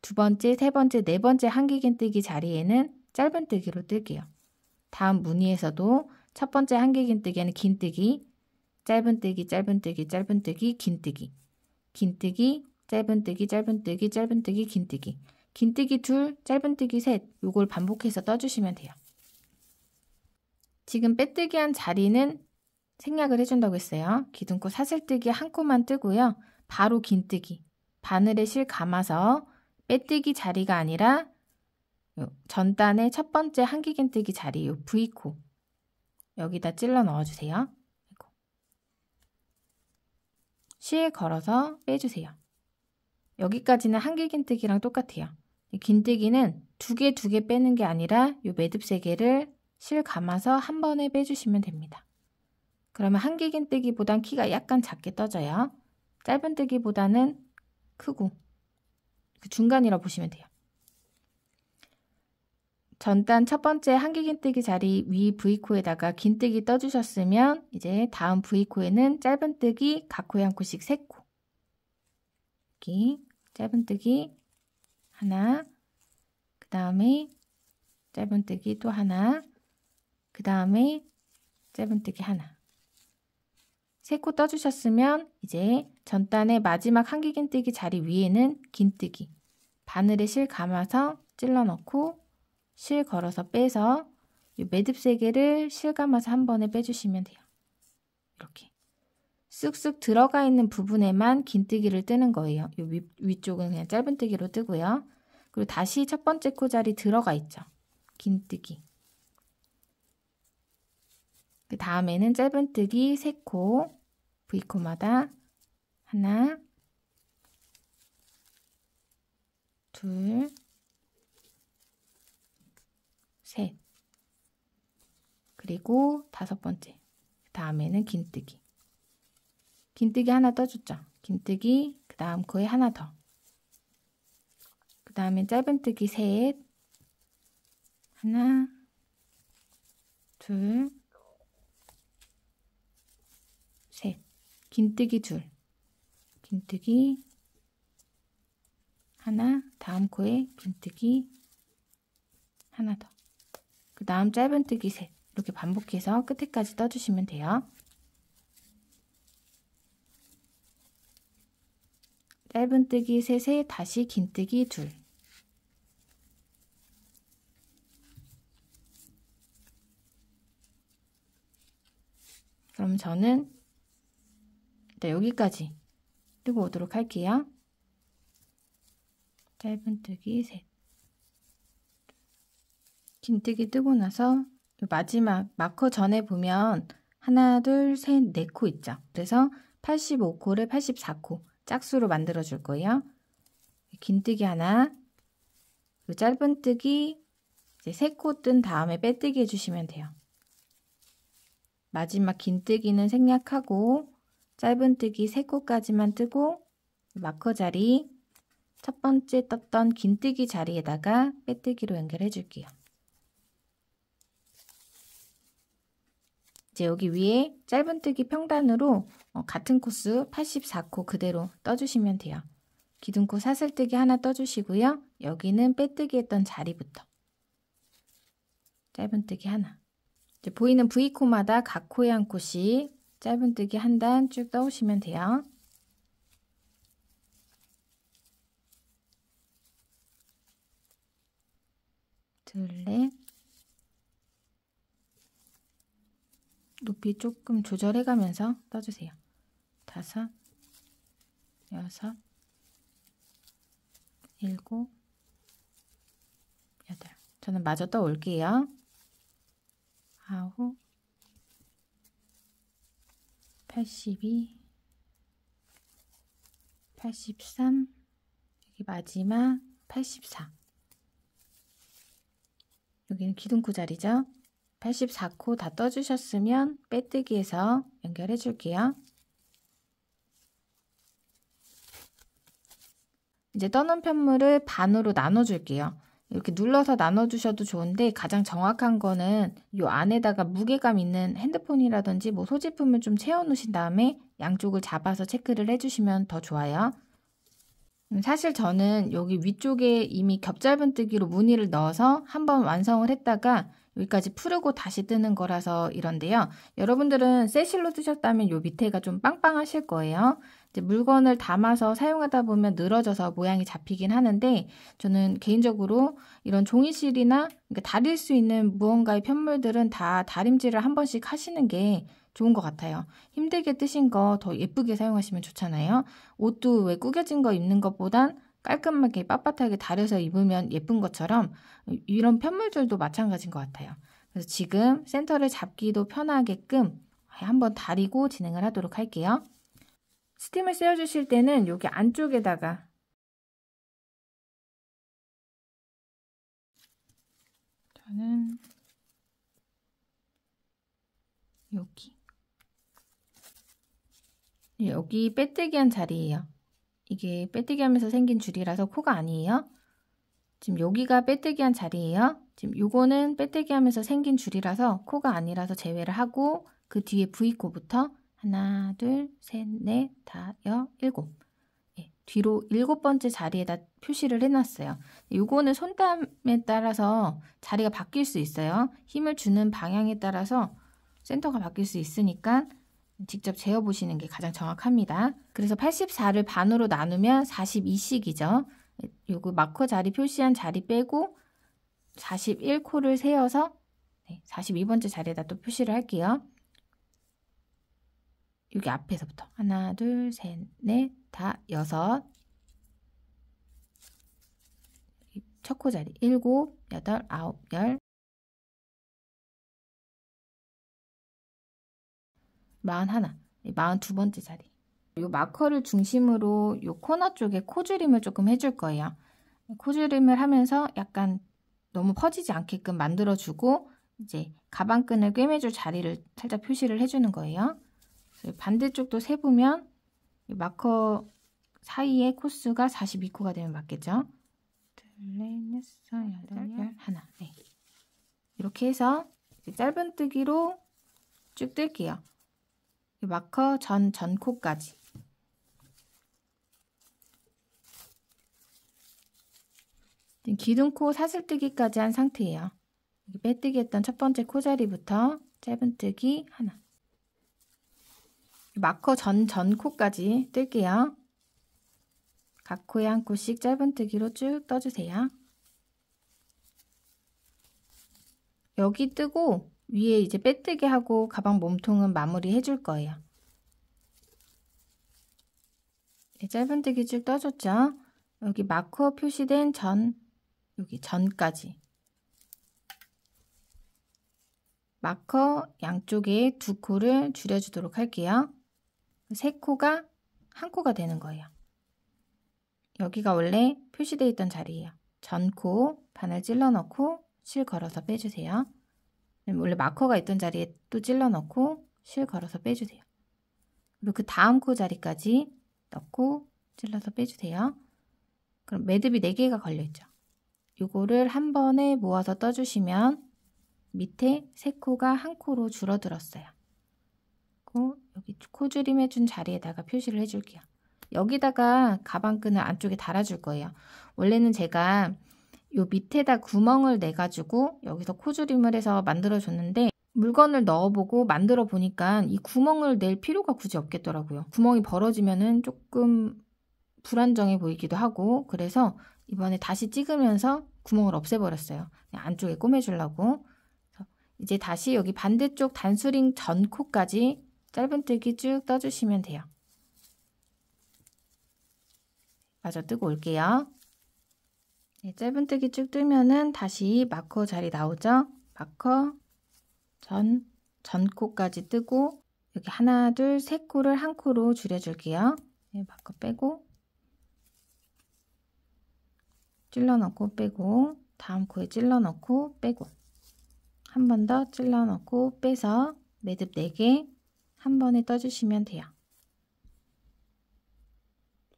두 번째, 세 번째, 네 번째 한길긴뜨기 자리에는 짧은뜨기로 뜰게요. 다음 무늬에서도 첫 번째 한길긴뜨기에는 긴뜨기, 짧은뜨기, 짧은뜨기, 짧은뜨기, 긴뜨기, 긴뜨기, 짧은뜨기, 짧은뜨기, 짧은뜨기, 긴뜨기, 긴뜨기 둘, 짧은뜨기 셋, 요걸 반복해서 떠주시면 돼요. 지금 빼뜨기 한 자리는 생략을 해준다고 했어요. 기둥코 사슬뜨기 한 코만 뜨고요. 바로 긴뜨기, 바늘에 실 감아서 빼뜨기 자리가 아니라 전단의 첫 번째 한길긴뜨기 자리, 요 V코 여기다 찔러 넣어주세요. 실 걸어서 빼주세요. 여기까지는 한길긴뜨기랑 똑같아요. 긴뜨기는 두 개 빼는 게 아니라 요 매듭 3개를 실 감아서 한 번에 빼주시면 됩니다. 그러면 한길긴뜨기보단 키가 약간 작게 떠져요. 짧은뜨기보다는 크고 그 중간이라고 보시면 돼요. 전단 첫 번째 한길긴뜨기 자리 위 V코에다가 긴뜨기 떠주셨으면 이제 다음 V코에는 짧은뜨기 각 코에 한 코씩 3코. 여기 짧은뜨기 하나, 그 다음에 짧은뜨기 또 하나, 그 다음에 짧은뜨기 하나. 3코 떠주셨으면 이제 전단의 마지막 한길긴뜨기 자리 위에는 긴뜨기, 바늘에 실 감아서 찔러 넣고 실 걸어서 빼서 이 매듭 3개를 실 감아서 한 번에 빼주시면 돼요. 이렇게 쑥쑥 들어가 있는 부분에만 긴뜨기를 뜨는 거예요. 이 위쪽은 그냥 짧은뜨기로 뜨고요. 그리고 다시 첫 번째 코 자리 들어가 있죠. 긴뜨기. 그 다음에는 짧은뜨기 3코, V코마다 하나, 둘, 셋, 그리고 5번째. 그 다음에는 긴뜨기. 긴뜨기 하나 떠줬죠. 긴뜨기, 그 다음 코에 하나 더. 그 다음에 짧은뜨기 셋, 하나, 둘, 셋, 긴뜨기 둘, 긴뜨기 하나, 다음 코에 긴뜨기 하나 더. 그 다음 짧은뜨기 셋. 이렇게 반복해서 끝에까지 떠주시면 돼요. 짧은뜨기 셋에 다시 긴뜨기 둘. 그럼 저는 일단 여기까지 뜨고 오도록 할게요. 짧은뜨기 셋. 긴뜨기 뜨고 나서 마지막 마커 전에 보면 하나, 둘, 셋, 4코 있죠. 그래서 85코를 84코 짝수로 만들어 줄 거예요. 긴뜨기 하나, 그리고 짧은뜨기 이제 3코 뜬 다음에 빼뜨기 해주시면 돼요. 마지막 긴뜨기는 생략하고 짧은뜨기 3코까지만 뜨고 마커 자리 첫 번째 떴던 긴뜨기 자리에다가 빼뜨기로 연결해 줄게요. 이제 여기 위에 짧은뜨기 평단으로 같은 코스 84코 그대로 떠주시면 돼요. 기둥코 사슬뜨기 하나 떠주시고요. 여기는 빼뜨기 했던 자리부터 짧은뜨기 하나. 이제 보이는 V코마다 각 코에 한 코씩 짧은뜨기 한 단 쭉 떠오시면 돼요. 둘레 높이 조금 조절해 가면서 떠주세요. 5, 6, 7, 8. 저는 마저 떠 올게요. 9, 82, 83, 여기 마지막 84. 여기는 기둥코 자리죠. 84코 다 떠주셨으면 빼뜨기해서 연결해 줄게요. 이제 떠놓은 편물을 반으로 나눠 줄게요. 이렇게 눌러서 나눠 주셔도 좋은데 가장 정확한 거는 이 안에다가 무게감 있는 핸드폰이라든지 뭐 소지품을 좀 채워 놓으신 다음에 양쪽을 잡아서 체크를 해주시면 더 좋아요. 사실 저는 여기 위쪽에 이미 겹짧은뜨기로 무늬를 넣어서 한번 완성을 했다가 여기까지 풀고 다시 뜨는 거라서 이런데요. 여러분들은 세실로 뜨셨다면 요 밑에가 좀 빵빵하실 거예요. 이제 물건을 담아서 사용하다 보면 늘어져서 모양이 잡히긴 하는데 저는 개인적으로 이런 종이실이나 그러니까 다릴 수 있는 무언가의 편물들은 다 다림질을 한 번씩 하시는 게 좋은 것 같아요. 힘들게 뜨신 거 더 예쁘게 사용하시면 좋잖아요. 옷도 왜 구겨진 거 입는 것보단 깔끔하게 빳빳하게 다려서 입으면 예쁜 것처럼 이런 편물들도 마찬가지인 것 같아요. 그래서 지금 센터를 잡기도 편하게끔 한번 다리고 진행을 하도록 할게요. 스팀을 씌워주실 때는 여기 안쪽에다가 저는 여기 빼뜨기 한 자리예요. 이게 빼뜨기 하면서 생긴 줄이라서 코가 아니에요. 지금 여기가 빼뜨기 한 자리예요. 지금 요거는 빼뜨기 하면서 생긴 줄이라서 코가 아니라서 제외를 하고 그 뒤에 V코부터 하나, 둘, 셋, 넷, 다, 여, 일곱. 뒤로 7번째 자리에다 표시를 해놨어요. 요거는 손땀에 따라서 자리가 바뀔 수 있어요. 힘을 주는 방향에 따라서 센터가 바뀔 수 있으니까 직접 재어보시는 게 가장 정확합니다. 그래서 84를 반으로 나누면 42씩이죠. 요거 마커 자리 표시한 자리 빼고 41코를 세어서 42번째 자리에다 또 표시를 할게요. 여기 앞에서부터 하나, 둘, 셋, 넷, 다, 여섯. 첫 코 자리 7, 8, 9, 10. 41, 42번째 자리. 이 마커를 중심으로 이 코너 쪽에 코줄임을 조금 해줄 거예요. 코줄임을 하면서 약간 너무 퍼지지 않게끔 만들어주고 이제 가방끈을 꿰매줄 자리를 살짝 표시를 해주는 거예요. 반대쪽도 세보면 이 마커 사이에 코수가 42코가 되면 맞겠죠? 둘, 넷, 여섯, 여덟, 열, 하나. 네. 이렇게 해서 짧은뜨기로 쭉 뜰게요. 이 마커 전코까지. 기둥코 사슬뜨기까지 한 상태예요. 빼뜨기 했던 첫 번째 코자리부터 짧은뜨기 하나. 마커 전코까지 뜰게요. 각 코에 한 코씩 짧은뜨기로 쭉 떠주세요. 여기 뜨고 위에 이제 빼뜨기 하고 가방 몸통은 마무리 해줄 거예요. 네, 짧은뜨기 쭉 떠줬죠. 여기 마커 표시된 여기 전까지. 마커 양쪽에 2코를 줄여주도록 할게요. 3코가 1코가 되는 거예요. 여기가 원래 표시되어 있던 자리예요. 전코 바늘 찔러 넣고 실 걸어서 빼주세요. 원래 마커가 있던 자리에 또 찔러 넣고 실 걸어서 빼주세요. 그리고 그 다음 코 자리까지 넣고 찔러서 빼주세요. 그럼 매듭이 4개가 걸려있죠. 요거를 한 번에 모아서 떠주시면 밑에 3코가 1코로 줄어들었어요. 여기 코줄임 해준 자리에다가 표시를 해줄게요. 여기다가 가방끈을 안쪽에 달아줄 거예요. 원래는 제가 요 밑에다 구멍을 내가지고 여기서 코줄임을 해서 만들어줬는데 물건을 넣어보고 만들어 보니까 이 구멍을 낼 필요가 굳이 없겠더라고요. 구멍이 벌어지면은 조금 불안정해 보이기도 하고 그래서 이번에 다시 찍으면서 구멍을 없애버렸어요. 그냥 안쪽에 꼬매주려고. 이제 다시 여기 반대쪽 단수링 전 코까지 짧은뜨기 쭉 떠주시면 돼요. 마저 뜨고 올게요. 네, 짧은뜨기 쭉 뜨면은 다시 마커 자리 나오죠? 마커 전코까지 뜨고 여기 하나, 둘, 3코를 1코로 줄여줄게요. 네, 마커 빼고 찔러 넣고 빼고 다음 코에 찔러 넣고 빼고 한 번 더 찔러 넣고 빼서 매듭 4개 한 번에 떠주시면 돼요.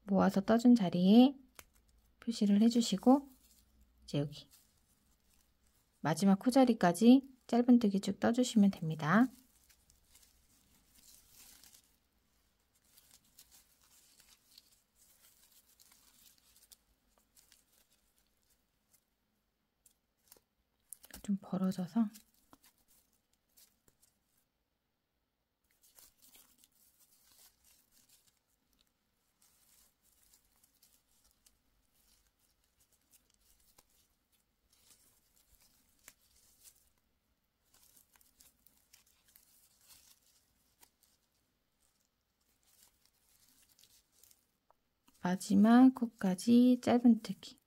모아서 떠준 자리에 표시를 해주시고 이제 여기 마지막 코자리까지 짧은뜨기 쭉 떠주시면 됩니다. 좀 벌어져서 마지막 코까지 짧은뜨기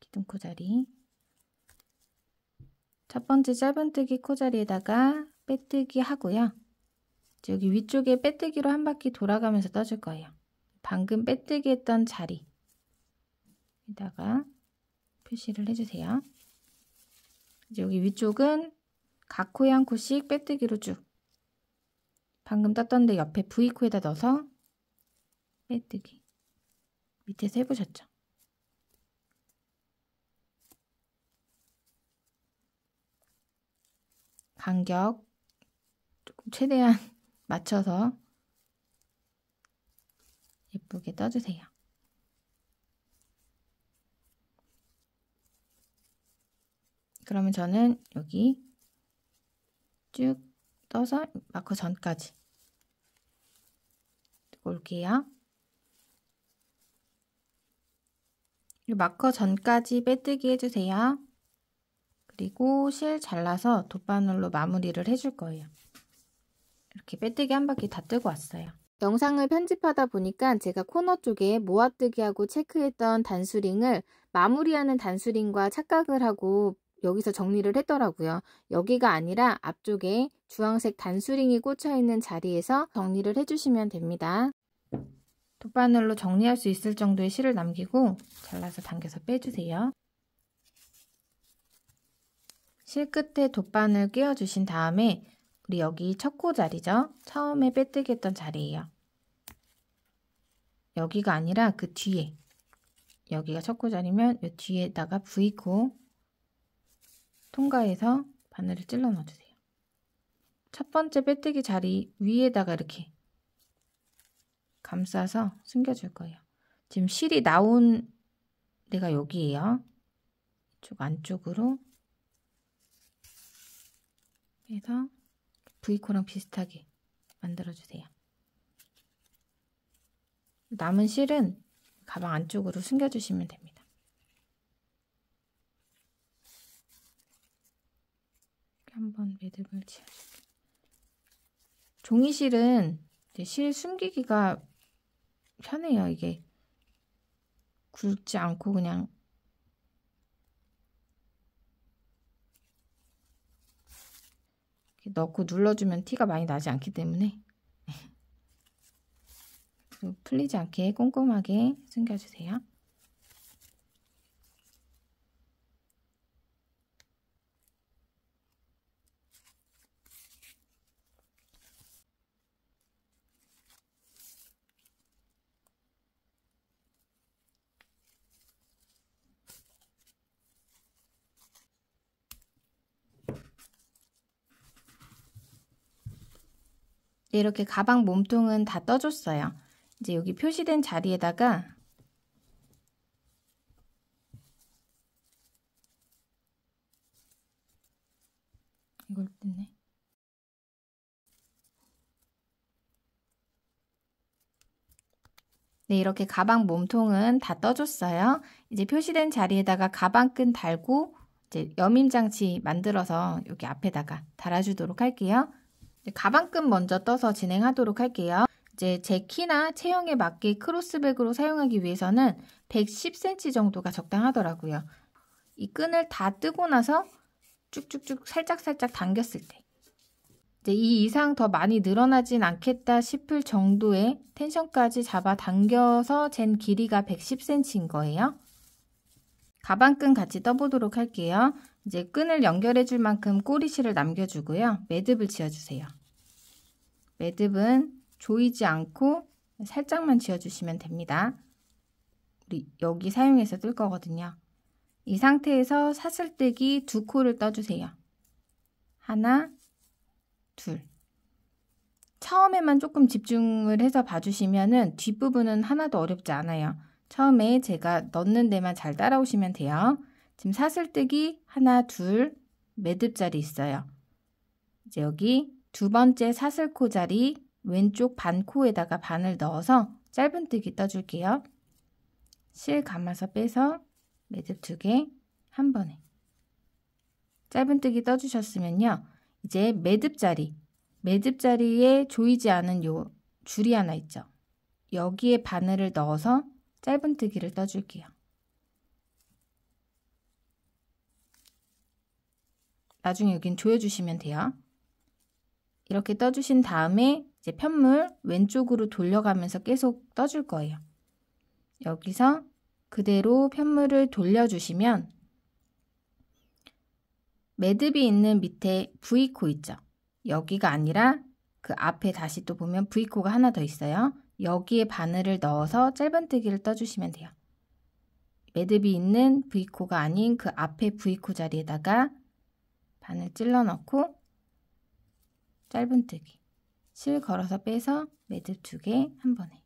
기둥코자리 첫 번째 짧은뜨기 코자리에다가 빼뜨기 하고요. 여기 위쪽에 빼뜨기로 한 바퀴 돌아가면서 떠줄 거예요. 방금 빼뜨기 했던 자리에다가 표시를 해주세요. 이제 여기 위쪽은 각 코에 한 코씩 빼뜨기로 쭉 방금 떴던데 옆에 V코에다 넣어서 빼뜨기 밑에서 해보셨죠? 간격 조금 최대한 맞춰서 예쁘게 떠주세요. 그러면 저는 여기 쭉 떠서 마커 전까지 올게요. 이 마커 전까지 빼뜨기 해주세요. 그리고 실 잘라서 돗바늘로 마무리를 해줄 거예요. 이렇게 빼뜨기 한 바퀴 다 뜨고 왔어요. 영상을 편집하다 보니까 제가 코너 쪽에 모아뜨기하고 체크했던 단수링을 마무리하는 단수링과 착각을 하고 여기서 정리를 했더라고요. 여기가 아니라 앞쪽에 주황색 단수링이 꽂혀있는 자리에서 정리를 해주시면 됩니다. 돗바늘로 정리할 수 있을 정도의 실을 남기고 잘라서 당겨서 빼주세요. 실 끝에 돗바늘 끼워주신 다음에 우리 여기 첫 코 자리죠? 처음에 빼뜨기 했던 자리예요. 여기가 아니라 그 뒤에 여기가 첫 코 자리면 이 뒤에다가 V코 통과해서 바늘을 찔러 넣어주세요. 첫 번째 빼뜨기 자리 위에다가 이렇게 감싸서 숨겨줄 거예요. 지금 실이 나온 데가 여기예요. 이쪽 안쪽으로 해서 V코랑 비슷하게 만들어주세요. 남은 실은 가방 안쪽으로 숨겨주시면 됩니다. 한번 매듭을 지어줄게요. 종이실은 이제 실 숨기기가 편해요. 이게 굵지 않고 그냥 이렇게 넣고 눌러주면 티가 많이 나지 않기 때문에 풀리지 않게 꼼꼼하게 숨겨주세요. 네, 이렇게 가방 몸통은 다 떠줬어요. 이제 여기 표시된 자리에다가 이걸 뜯네. 네, 이렇게 가방 몸통은 다 떠줬어요. 이제 표시된 자리에다가 가방끈 달고 이제 여밈장치 만들어서 여기 앞에다가 달아주도록 할게요. 가방끈 먼저 떠서 진행하도록 할게요. 이제 제 키나 체형에 맞게 크로스백으로 사용하기 위해서는 110cm 정도가 적당하더라고요. 이 끈을 다 뜨고 나서 쭉쭉쭉 살짝살짝 당겼을 때 이제 이 이상 더 많이 늘어나진 않겠다 싶을 정도의 텐션까지 잡아 당겨서 잰 길이가 110cm인 거예요. 가방끈 같이 떠보도록 할게요. 이제 끈을 연결해 줄 만큼 꼬리실을 남겨주고요. 매듭을 지어주세요. 매듭은 조이지 않고 살짝만 지어주시면 됩니다. 우리 여기 사용해서 뜰 거거든요. 이 상태에서 사슬뜨기 2코를 떠주세요. 하나, 둘. 처음에만 조금 집중을 해서 봐주시면은 뒷부분은 하나도 어렵지 않아요. 처음에 제가 넣는 데만 잘 따라오시면 돼요. 지금 사슬뜨기 하나, 둘, 매듭 자리 있어요. 이제 여기 두 번째 사슬코 자리 왼쪽 반코에다가 반을 넣어서 짧은뜨기 떠줄게요. 실 감아서 빼서 매듭 2개 한 번에. 짧은뜨기 떠주셨으면요. 이제 매듭 자리에 조이지 않은 요 줄이 하나 있죠. 여기에 바늘을 넣어서 짧은뜨기를 떠줄게요. 나중에 여긴 조여주시면 돼요. 이렇게 떠주신 다음에 이제 편물 왼쪽으로 돌려가면서 계속 떠줄 거예요. 여기서 그대로 편물을 돌려주시면 매듭이 있는 밑에 V코 있죠. 여기가 아니라 그 앞에 다시 또 보면 V코가 하나 더 있어요. 여기에 바늘을 넣어서 짧은뜨기를 떠주시면 돼요. 매듭이 있는 V코가 아닌 그 앞에 V코 자리에다가 바늘 찔러 넣고 짧은뜨기 실 걸어서 빼서 매듭 2개 한 번에.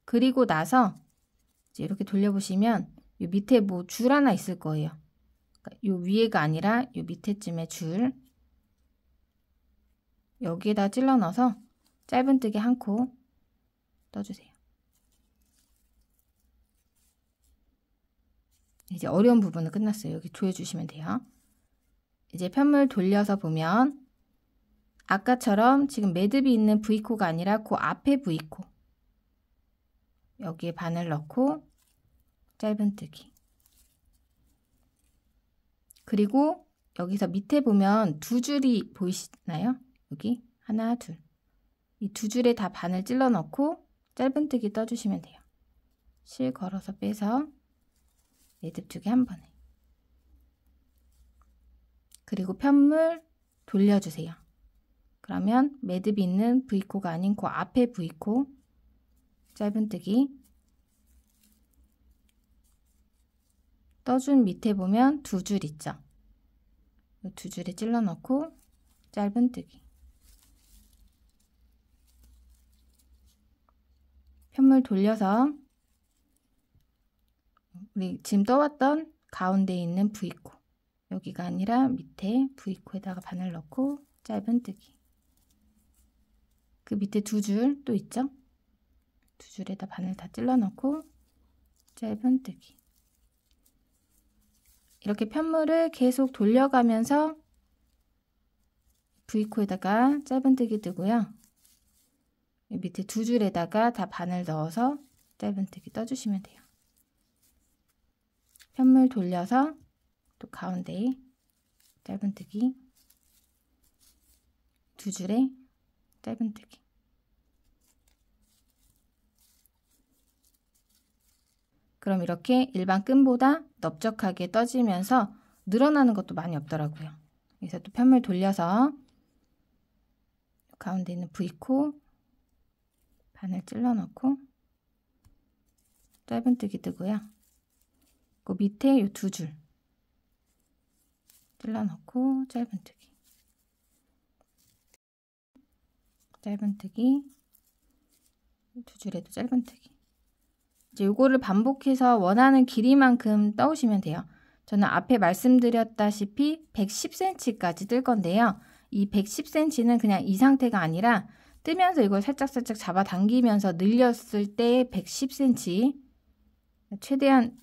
그리고 나서 이제 이렇게 돌려보시면 이 밑에 뭐 줄 하나 있을 거예요. 그러니까 요 위에가 아니라 요 밑에쯤에 줄 여기에다 찔러 넣어서 짧은뜨기 한 코 떠주세요. 이제 어려운 부분은 끝났어요. 여기 조여주시면 돼요. 이제 편물 돌려서 보면 아까처럼 지금 매듭이 있는 V코가 아니라 그 앞에 V코 여기에 바늘 넣고 짧은뜨기. 그리고 여기서 밑에 보면 2줄이 보이시나요? 여기 하나, 둘. 이 2줄에 다 바늘 찔러 넣고 짧은뜨기 떠주시면 돼요. 실 걸어서 빼서 매듭 2개 한 번에. 그리고 편물 돌려주세요. 그러면 매듭이 있는 V코가 아닌 그 앞에 V코 짧은뜨기 떠준 밑에 보면 2줄 있죠. 이 2줄에 찔러 넣고 짧은뜨기. 편물 돌려서 우리 지금 떠왔던 가운데 있는 V코 여기가 아니라 밑에 V코에다가 바늘 넣고 짧은뜨기. 그 밑에 2줄 또 있죠? 2줄에다 바늘 다 찔러 넣고 짧은뜨기. 이렇게 편물을 계속 돌려가면서 V코에다가 짧은뜨기 뜨고요. 밑에 2줄에다가 다 바늘 넣어서 짧은뜨기 떠주시면 돼요. 편물 돌려서 또 가운데에 짧은뜨기 2줄에 짧은뜨기. 그럼 이렇게 일반 끈보다 넓적하게 떠지면서 늘어나는 것도 많이 없더라고요. 그래서 또 편물 돌려서 가운데 있는 V코 바늘 찔러 넣고 짧은뜨기 뜨고요. 그 밑에 이 2줄 찔러 넣고 짧은뜨기. 짧은뜨기 2줄에도 짧은뜨기. 이제 요거를 반복해서 원하는 길이만큼 떠오시면 돼요. 저는 앞에 말씀드렸다시피 110cm까지 뜰 건데요. 이 110cm는 그냥 이 상태가 아니라 뜨면서 이걸 살짝살짝 잡아당기면서 늘렸을 때 110cm 최대한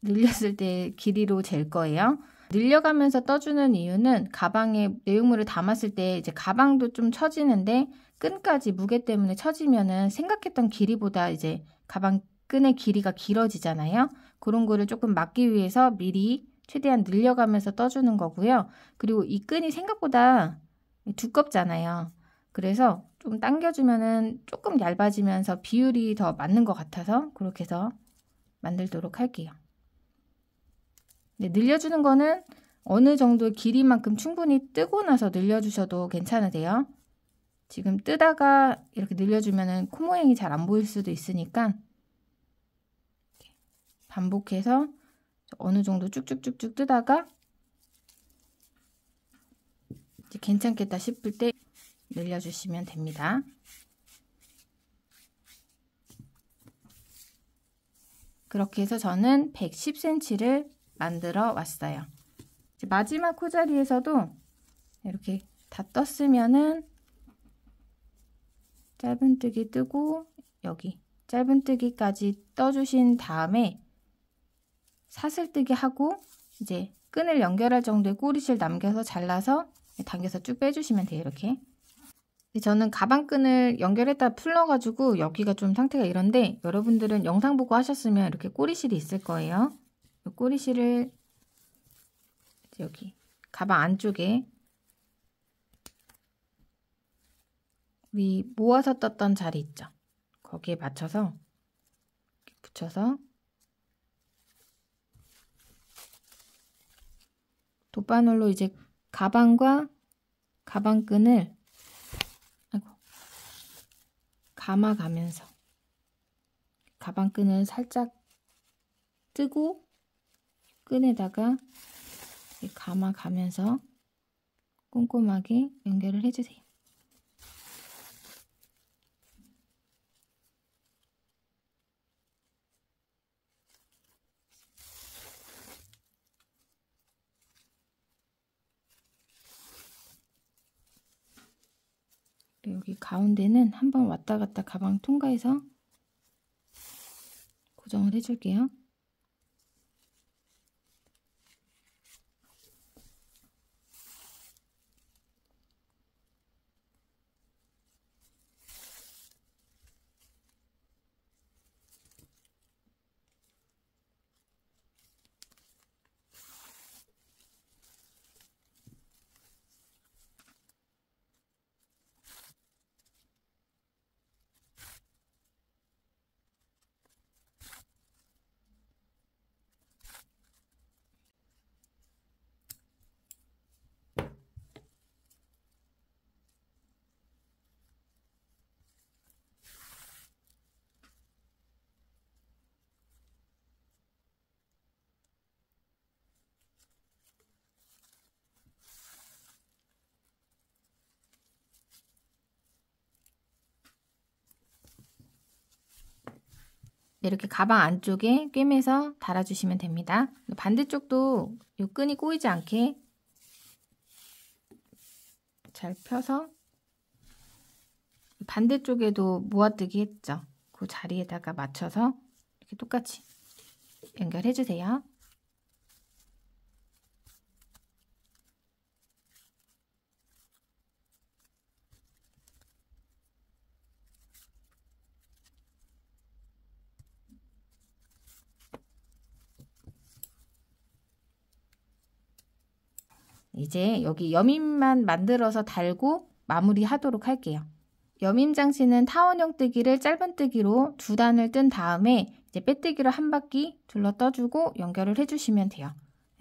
늘렸을 때 길이로 잴 거예요. 늘려가면서 떠주는 이유는 가방에 내용물을 담았을 때 이제 가방도 좀 처지는데 끈까지 무게 때문에 처지면은 생각했던 길이보다 이제 가방 끈의 길이가 길어지잖아요. 그런 거를 조금 막기 위해서 미리 최대한 늘려가면서 떠주는 거고요. 그리고 이 끈이 생각보다 두껍잖아요. 그래서 좀 당겨주면은 조금 얇아지면서 비율이 더 맞는 것 같아서 그렇게 해서 만들도록 할게요. 네, 늘려주는 거는 어느 정도의 길이만큼 충분히 뜨고 나서 늘려주셔도 괜찮으세요. 지금 뜨다가 이렇게 늘려주면 코 모양이 잘 안 보일 수도 있으니까 반복해서 어느 정도 쭉쭉쭉쭉 뜨다가 이제 괜찮겠다 싶을 때 늘려주시면 됩니다. 그렇게 해서 저는 110cm를 만들어 왔어요. 이제 마지막 코자리에서도 이렇게 다 떴으면은 짧은뜨기 뜨고 여기 짧은뜨기까지 떠주신 다음에 사슬뜨기 하고 이제 끈을 연결할 정도의 꼬리실 남겨서 잘라서 당겨서 쭉 빼주시면 돼요. 이렇게. 저는 가방끈을 연결했다 풀러가지고 여기가 좀 상태가 이런데 여러분들은 영상 보고 하셨으면 이렇게 꼬리실이 있을 거예요. 이 꼬리실을 여기 가방 안쪽에 우리 모아서 떴던 자리 있죠? 거기에 맞춰서 이렇게 붙여서 돗바늘로 이제 가방과 가방끈을 감아가면서 가방끈을 살짝 뜨고 끈에다가 감아가면서 꼼꼼하게 연결을 해주세요. 여기 가운데는 한번 왔다 갔다 가방 통과해서 고정을 해줄게요. 이렇게 가방 안쪽에 꿰매서 달아주시면 됩니다. 반대쪽도 이 끈이 꼬이지 않게 잘 펴서 반대쪽에도 모아뜨기 했죠. 그 자리에다가 맞춰서 이렇게 똑같이 연결해 주세요. 이제 여기 여밈만 만들어서 달고 마무리 하도록 할게요. 여밈 장치는 타원형 뜨기를 짧은뜨기로 2단을 뜬 다음에 이제 빼뜨기로 한 바퀴 둘러 떠주고 연결을 해주시면 돼요.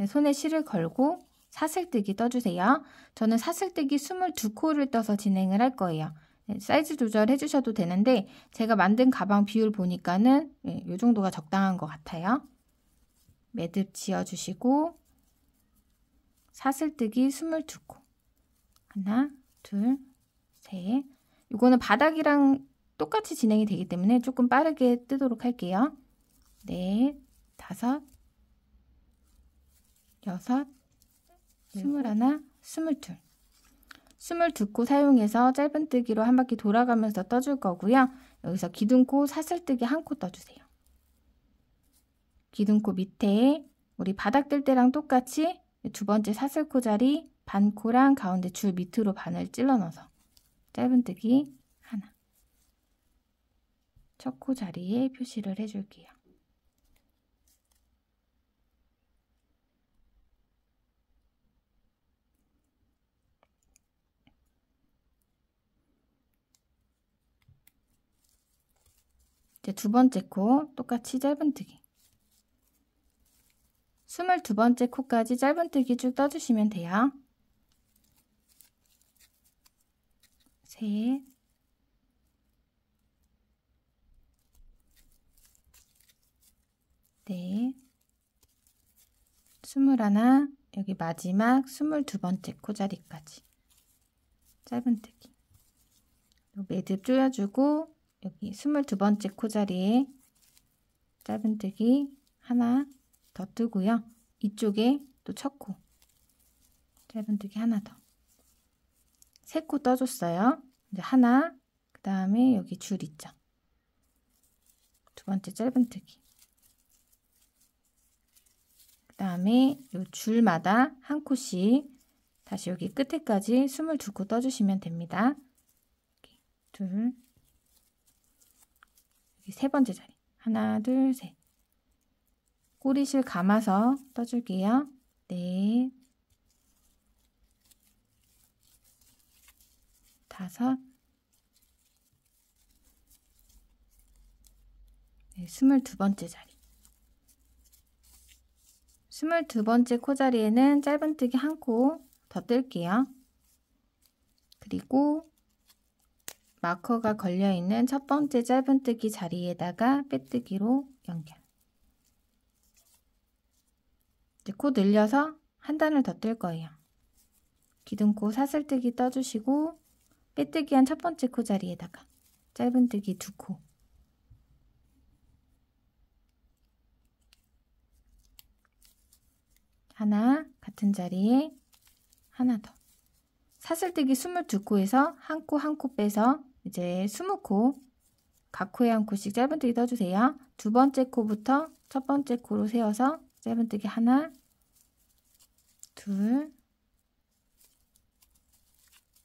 손에 실을 걸고 사슬뜨기 떠주세요. 저는 사슬뜨기 22코를 떠서 진행을 할 거예요. 사이즈 조절해 주셔도 되는데 제가 만든 가방 비율 보니까는 이 정도가 적당한 것 같아요. 매듭 지어주시고 사슬뜨기 22코 하나, 둘, 셋. 이거는 바닥이랑 똑같이 진행이 되기 때문에 조금 빠르게 뜨도록 할게요. 넷, 다섯, 여섯, 21, 22. 22코 사용해서 짧은뜨기로 한 바퀴 돌아가면서 떠줄 거고요. 여기서 기둥코 사슬뜨기 1코 떠주세요. 기둥코 밑에 우리 바닥 뜰 때랑 똑같이 두 번째 사슬코 자리 반코랑 가운데 줄 밑으로 반을 찔러 넣어서 짧은뜨기 하나. 첫 코 자리에 표시를 해줄게요. 이제 두 번째 코 똑같이 짧은뜨기. 22번째 코까지 짧은뜨기 쭉 떠주시면 돼요. 셋, 넷, 21, 여기 마지막 22번째 코자리까지 짧은뜨기. 매듭 조여주고 여기 22번째 코자리에 짧은뜨기 하나 더 뜨고요. 이쪽에 또 첫 코 짧은뜨기 하나 더. 3코 떠줬어요. 이제 하나, 그 다음에 여기 줄 있죠. 두 번째 짧은뜨기. 그 다음에 요 줄마다 한 코씩 다시 여기 끝에까지 22코 떠주시면 됩니다. 이렇게 둘, 여기 세 번째 자리. 하나, 둘, 셋. 꼬리실 감아서 떠줄게요. 넷, 다섯, 네, 22번째 자리. 22번째 코자리에는 짧은뜨기 한 코 더 뜰게요. 그리고 마커가 걸려있는 첫 번째 짧은뜨기 자리에다가 빼뜨기로 연결. 이제 코 늘려서 한 단을 더 뜰 거예요. 기둥코 사슬뜨기 떠주시고 빼뜨기 한 첫 번째 코 자리에다가 짧은뜨기 2코. 하나, 같은 자리에 하나 더. 사슬뜨기 22코에서 한 코 한 코 빼서 이제 20코, 각 코에 한 코씩 짧은뜨기 떠주세요. 두 번째 코부터 첫 번째 코로 세워서 짧은뜨기 하나, 둘,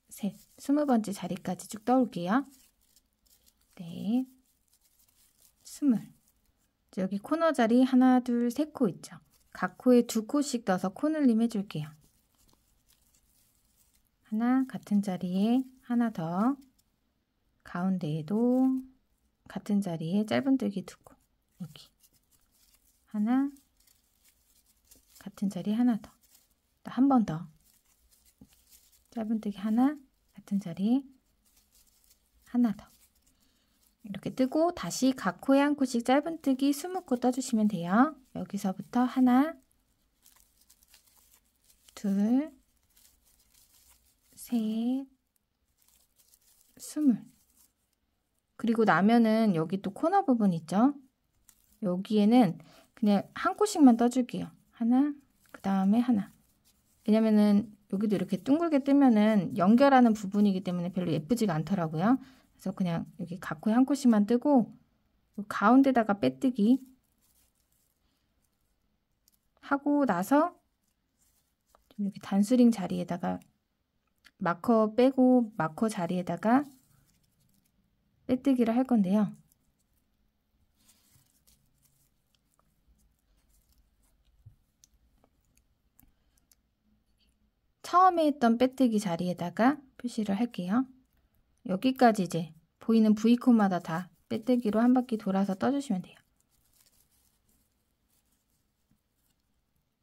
셋. 20번째 자리까지 쭉 떠올게요. 넷, 20. 여기 코너 자리 하나, 둘, 세 코 있죠. 각 코에 2코씩 떠서 코늘림 해줄게요. 하나, 같은 자리에 하나 더. 가운데에도 같은 자리에 짧은뜨기 2코. 여기 하나, 같은 자리에 하나 더. 한 번 더. 짧은뜨기 하나, 같은 자리에 하나 더. 이렇게 뜨고 다시 각 코에 한 코씩 짧은뜨기 20코 떠주시면 돼요. 여기서부터 하나, 둘, 셋, 20. 그리고 나면은 여기 또 코너 부분 있죠? 여기에는 그냥 한 코씩만 떠줄게요. 하나, 그 다음에 하나. 왜냐면은 여기도 이렇게 둥글게 뜨면은 연결하는 부분이기 때문에 별로 예쁘지가 않더라고요. 그래서 그냥 여기 각 코에 한 코씩만 뜨고 가운데다가 빼뜨기 하고 나서 여기 단수링 자리에다가 마커 빼고 마커 자리에다가 빼뜨기를 할 건데요. 처음에 했던 빼뜨기 자리에다가 표시를 할게요. 여기까지 이제 보이는 V코마다 다 빼뜨기로 한 바퀴 돌아서 떠주시면 돼요.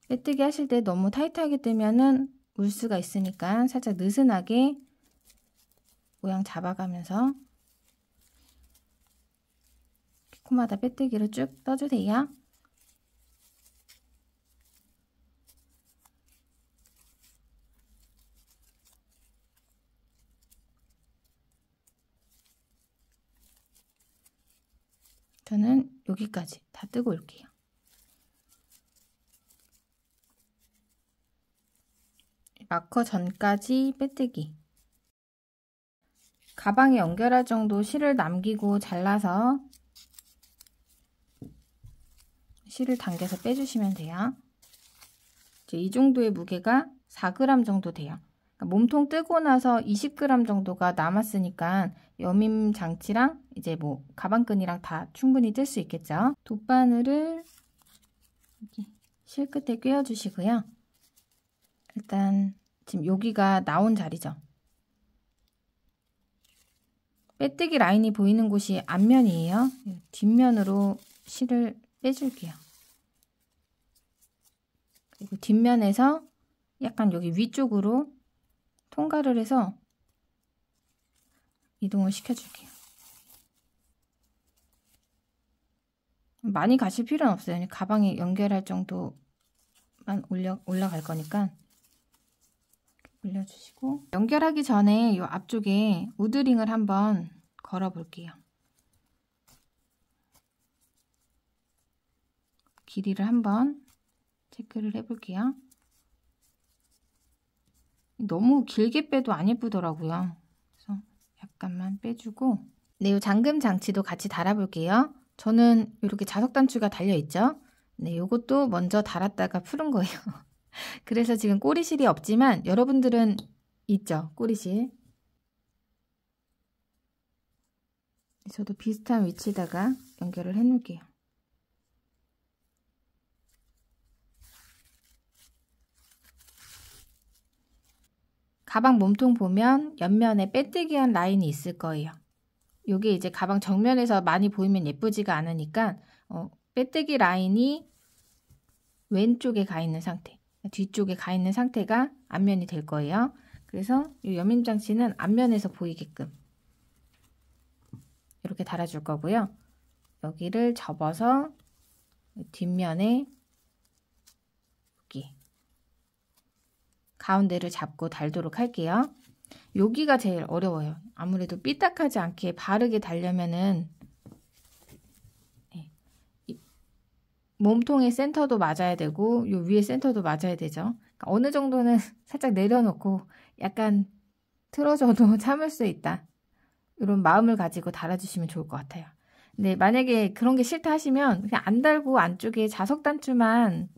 빼뜨기 하실 때 너무 타이트하게 뜨면은 울 수가 있으니까 살짝 느슨하게 모양 잡아가면서 코마다 빼뜨기로 쭉 떠주세요. 저는 여기까지 다 뜨고 올게요. 마커 전까지 빼뜨기. 가방에 연결할 정도 실을 남기고 잘라서 실을 당겨서 빼주시면 돼요. 이제 이 정도의 무게가 4g 정도 돼요. 그러니까 몸통 뜨고 나서 20g 정도가 남았으니까 여밈 장치랑 이제 뭐 가방끈이랑 다 충분히 뜰 수 있겠죠. 돗바늘을 여기 실 끝에 꿰어 주시고요. 일단 지금 여기가 나온 자리죠. 빼뜨기 라인이 보이는 곳이 앞면이에요. 뒷면으로 실을 빼줄게요. 그리고 뒷면에서 약간 여기 위쪽으로 통과를 해서 이동을 시켜줄게요. 많이 가실 필요는 없어요. 가방에 연결할 정도만 올라갈 거니까 올려주시고, 연결하기 전에 이 앞쪽에 우드링을 한번 걸어 볼게요. 길이를 한번 체크를 해 볼게요. 너무 길게 빼도 안 예쁘더라고요. 그래서 약간만 빼주고, 네, 이 잠금 장치도 같이 달아 볼게요. 저는 이렇게 자석 단추가 달려 있죠. 네, 요것도 먼저 달았다가 풀은 거예요. 그래서 지금 꼬리실이 없지만 여러분들은 있죠, 꼬리실. 저도 비슷한 위치에다가 연결을 해 놓을게요. 가방 몸통 보면 옆면에 빼뜨기한 라인이 있을 거예요. 요게 이제 가방 정면에서 많이 보이면 예쁘지가 않으니까 빼뜨기 라인이 왼쪽에 가 있는 상태, 뒤쪽에 가 있는 상태가 앞면이 될 거예요. 그래서 이 여민 장치는 앞면에서 보이게끔 이렇게 달아줄 거고요. 여기를 접어서 뒷면에 여기 가운데를 잡고 달도록 할게요. 여기가 제일 어려워요. 아무래도 삐딱하지 않게 바르게 달려면은 몸통의 센터도 맞아야 되고 요 위에 센터도 맞아야 되죠. 그러니까 어느 정도는 살짝 내려놓고 약간 틀어져도 참을 수 있다, 이런 마음을 가지고 달아주시면 좋을 것 같아요. 근데 만약에 그런 게 싫다 하시면 그냥 안 달고 안쪽에 자석 단추만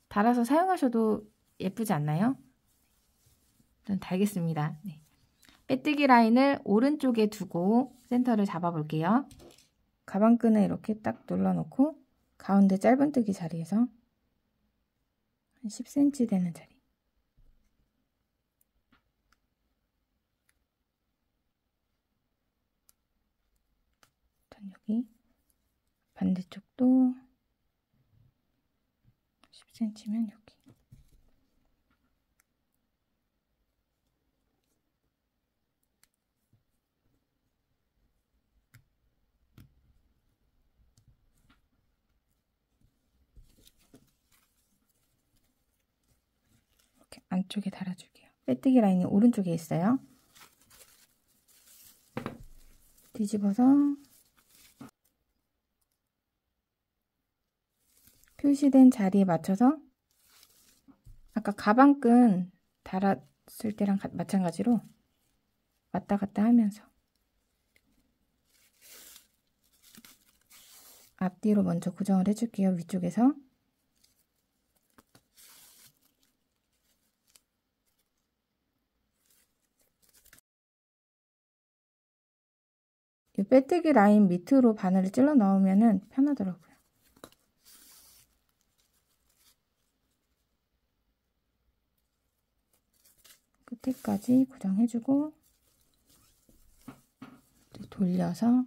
달아서 사용하셔도 예쁘지 않나요? 전 달겠습니다. 네. 빼뜨기 라인을 오른쪽에 두고 센터를 잡아 볼게요. 가방끈을 이렇게 딱 눌러놓고 가운데 짧은뜨기 자리에서 한 10cm 되는 자리, 여기 반대쪽도 10cm면 여기, 이렇게 안쪽에 달아줄게요. 빼뜨기 라인이 오른쪽에 있어요. 뒤집어서 표시된 자리에 맞춰서 아까 가방끈 달았을 때랑 마찬가지로 왔다 갔다 하면서 앞뒤로 먼저 고정을 해줄게요. 위쪽에서. 이 빼뜨기 라인 밑으로 바늘을 찔러 넣으면 편하더라고요. 끝에까지 고정해주고 돌려서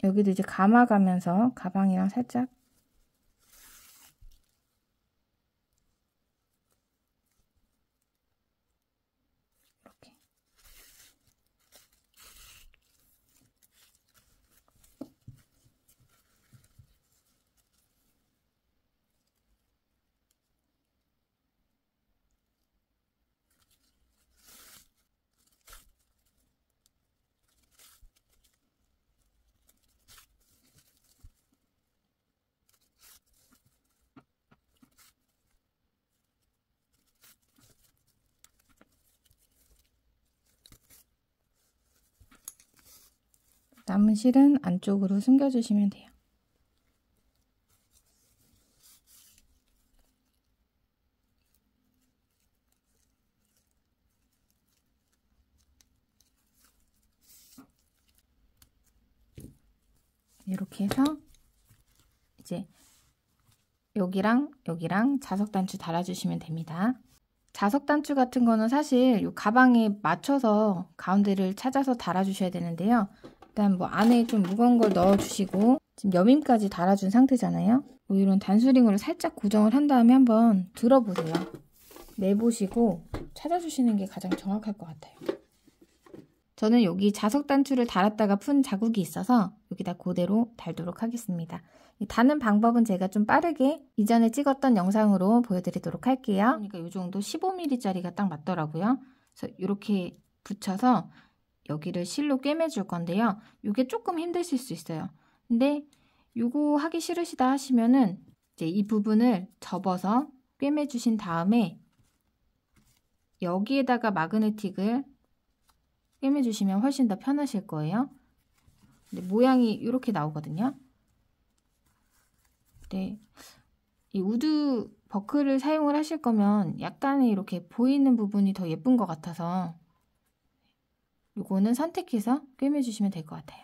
여기도 이제 감아가면서 가방이랑 살짝 이렇게 남은 실은 안쪽으로 숨겨주시면 돼요. 이렇게 해서 이제 여기랑 여기랑 자석 단추 달아주시면 됩니다. 자석 단추 같은 거는 사실 이 가방에 맞춰서 가운데를 찾아서 달아주셔야 되는데요. 일단 뭐 안에 좀 무거운 걸 넣어주시고 지금 여밈까지 달아준 상태잖아요. 뭐 이런 단수링으로 살짝 고정을 한 다음에 한번 들어보세요. 내보시고 찾아주시는 게 가장 정확할 것 같아요. 저는 여기 자석 단추를 달았다가 푼 자국이 있어서 여기다 그대로 달도록 하겠습니다. 다는 방법은 제가 좀 빠르게 이전에 찍었던 영상으로 보여드리도록 할게요. 그러니까 이 정도 15mm짜리가 딱 맞더라고요. 그래서 이렇게 붙여서 여기를 실로 꿰매줄 건데요. 이게 조금 힘드실 수 있어요. 근데 이거 하기 싫으시다 하시면은 이제 이 부분을 접어서 꿰매주신 다음에 여기에다가 마그네틱을 꿰매주시면 훨씬 더 편하실 거예요. 근데 모양이 이렇게 나오거든요. 네, 이 우드 버클을 사용을 하실 거면 약간의 이렇게 보이는 부분이 더 예쁜 것 같아서 이거는 선택해서 꿰매주시면 될 것 같아요.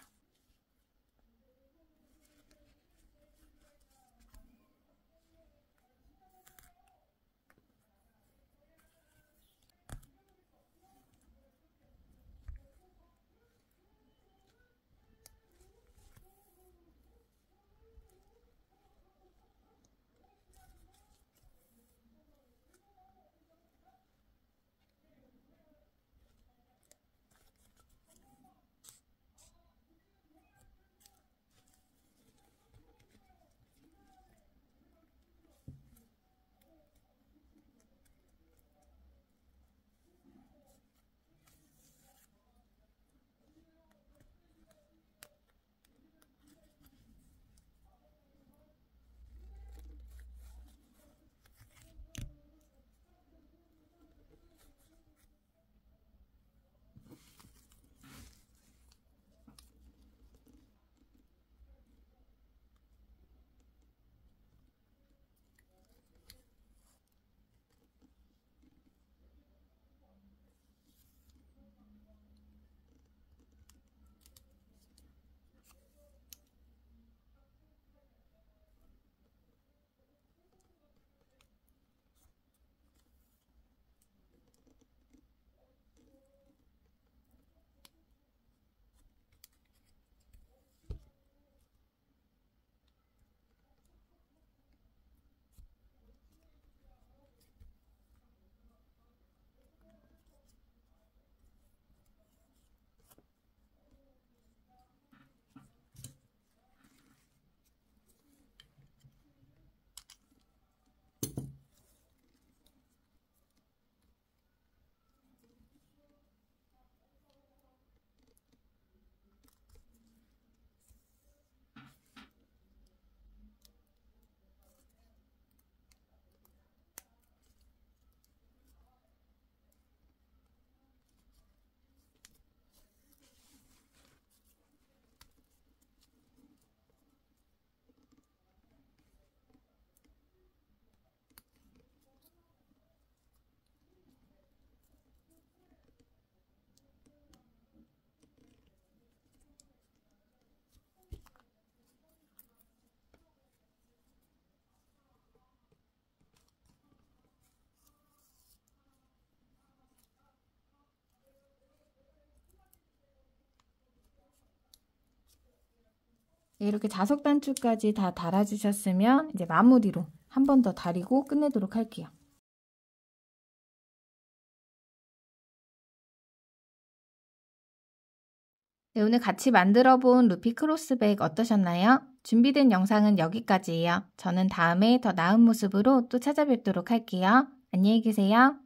이렇게 자석 단추까지 다 달아주셨으면 이제 마무리로 한 번 더 다리고 끝내도록 할게요. 네, 오늘 같이 만들어 본 루피 크로스백 어떠셨나요? 준비된 영상은 여기까지예요. 저는 다음에 더 나은 모습으로 또 찾아뵙도록 할게요. 안녕히 계세요.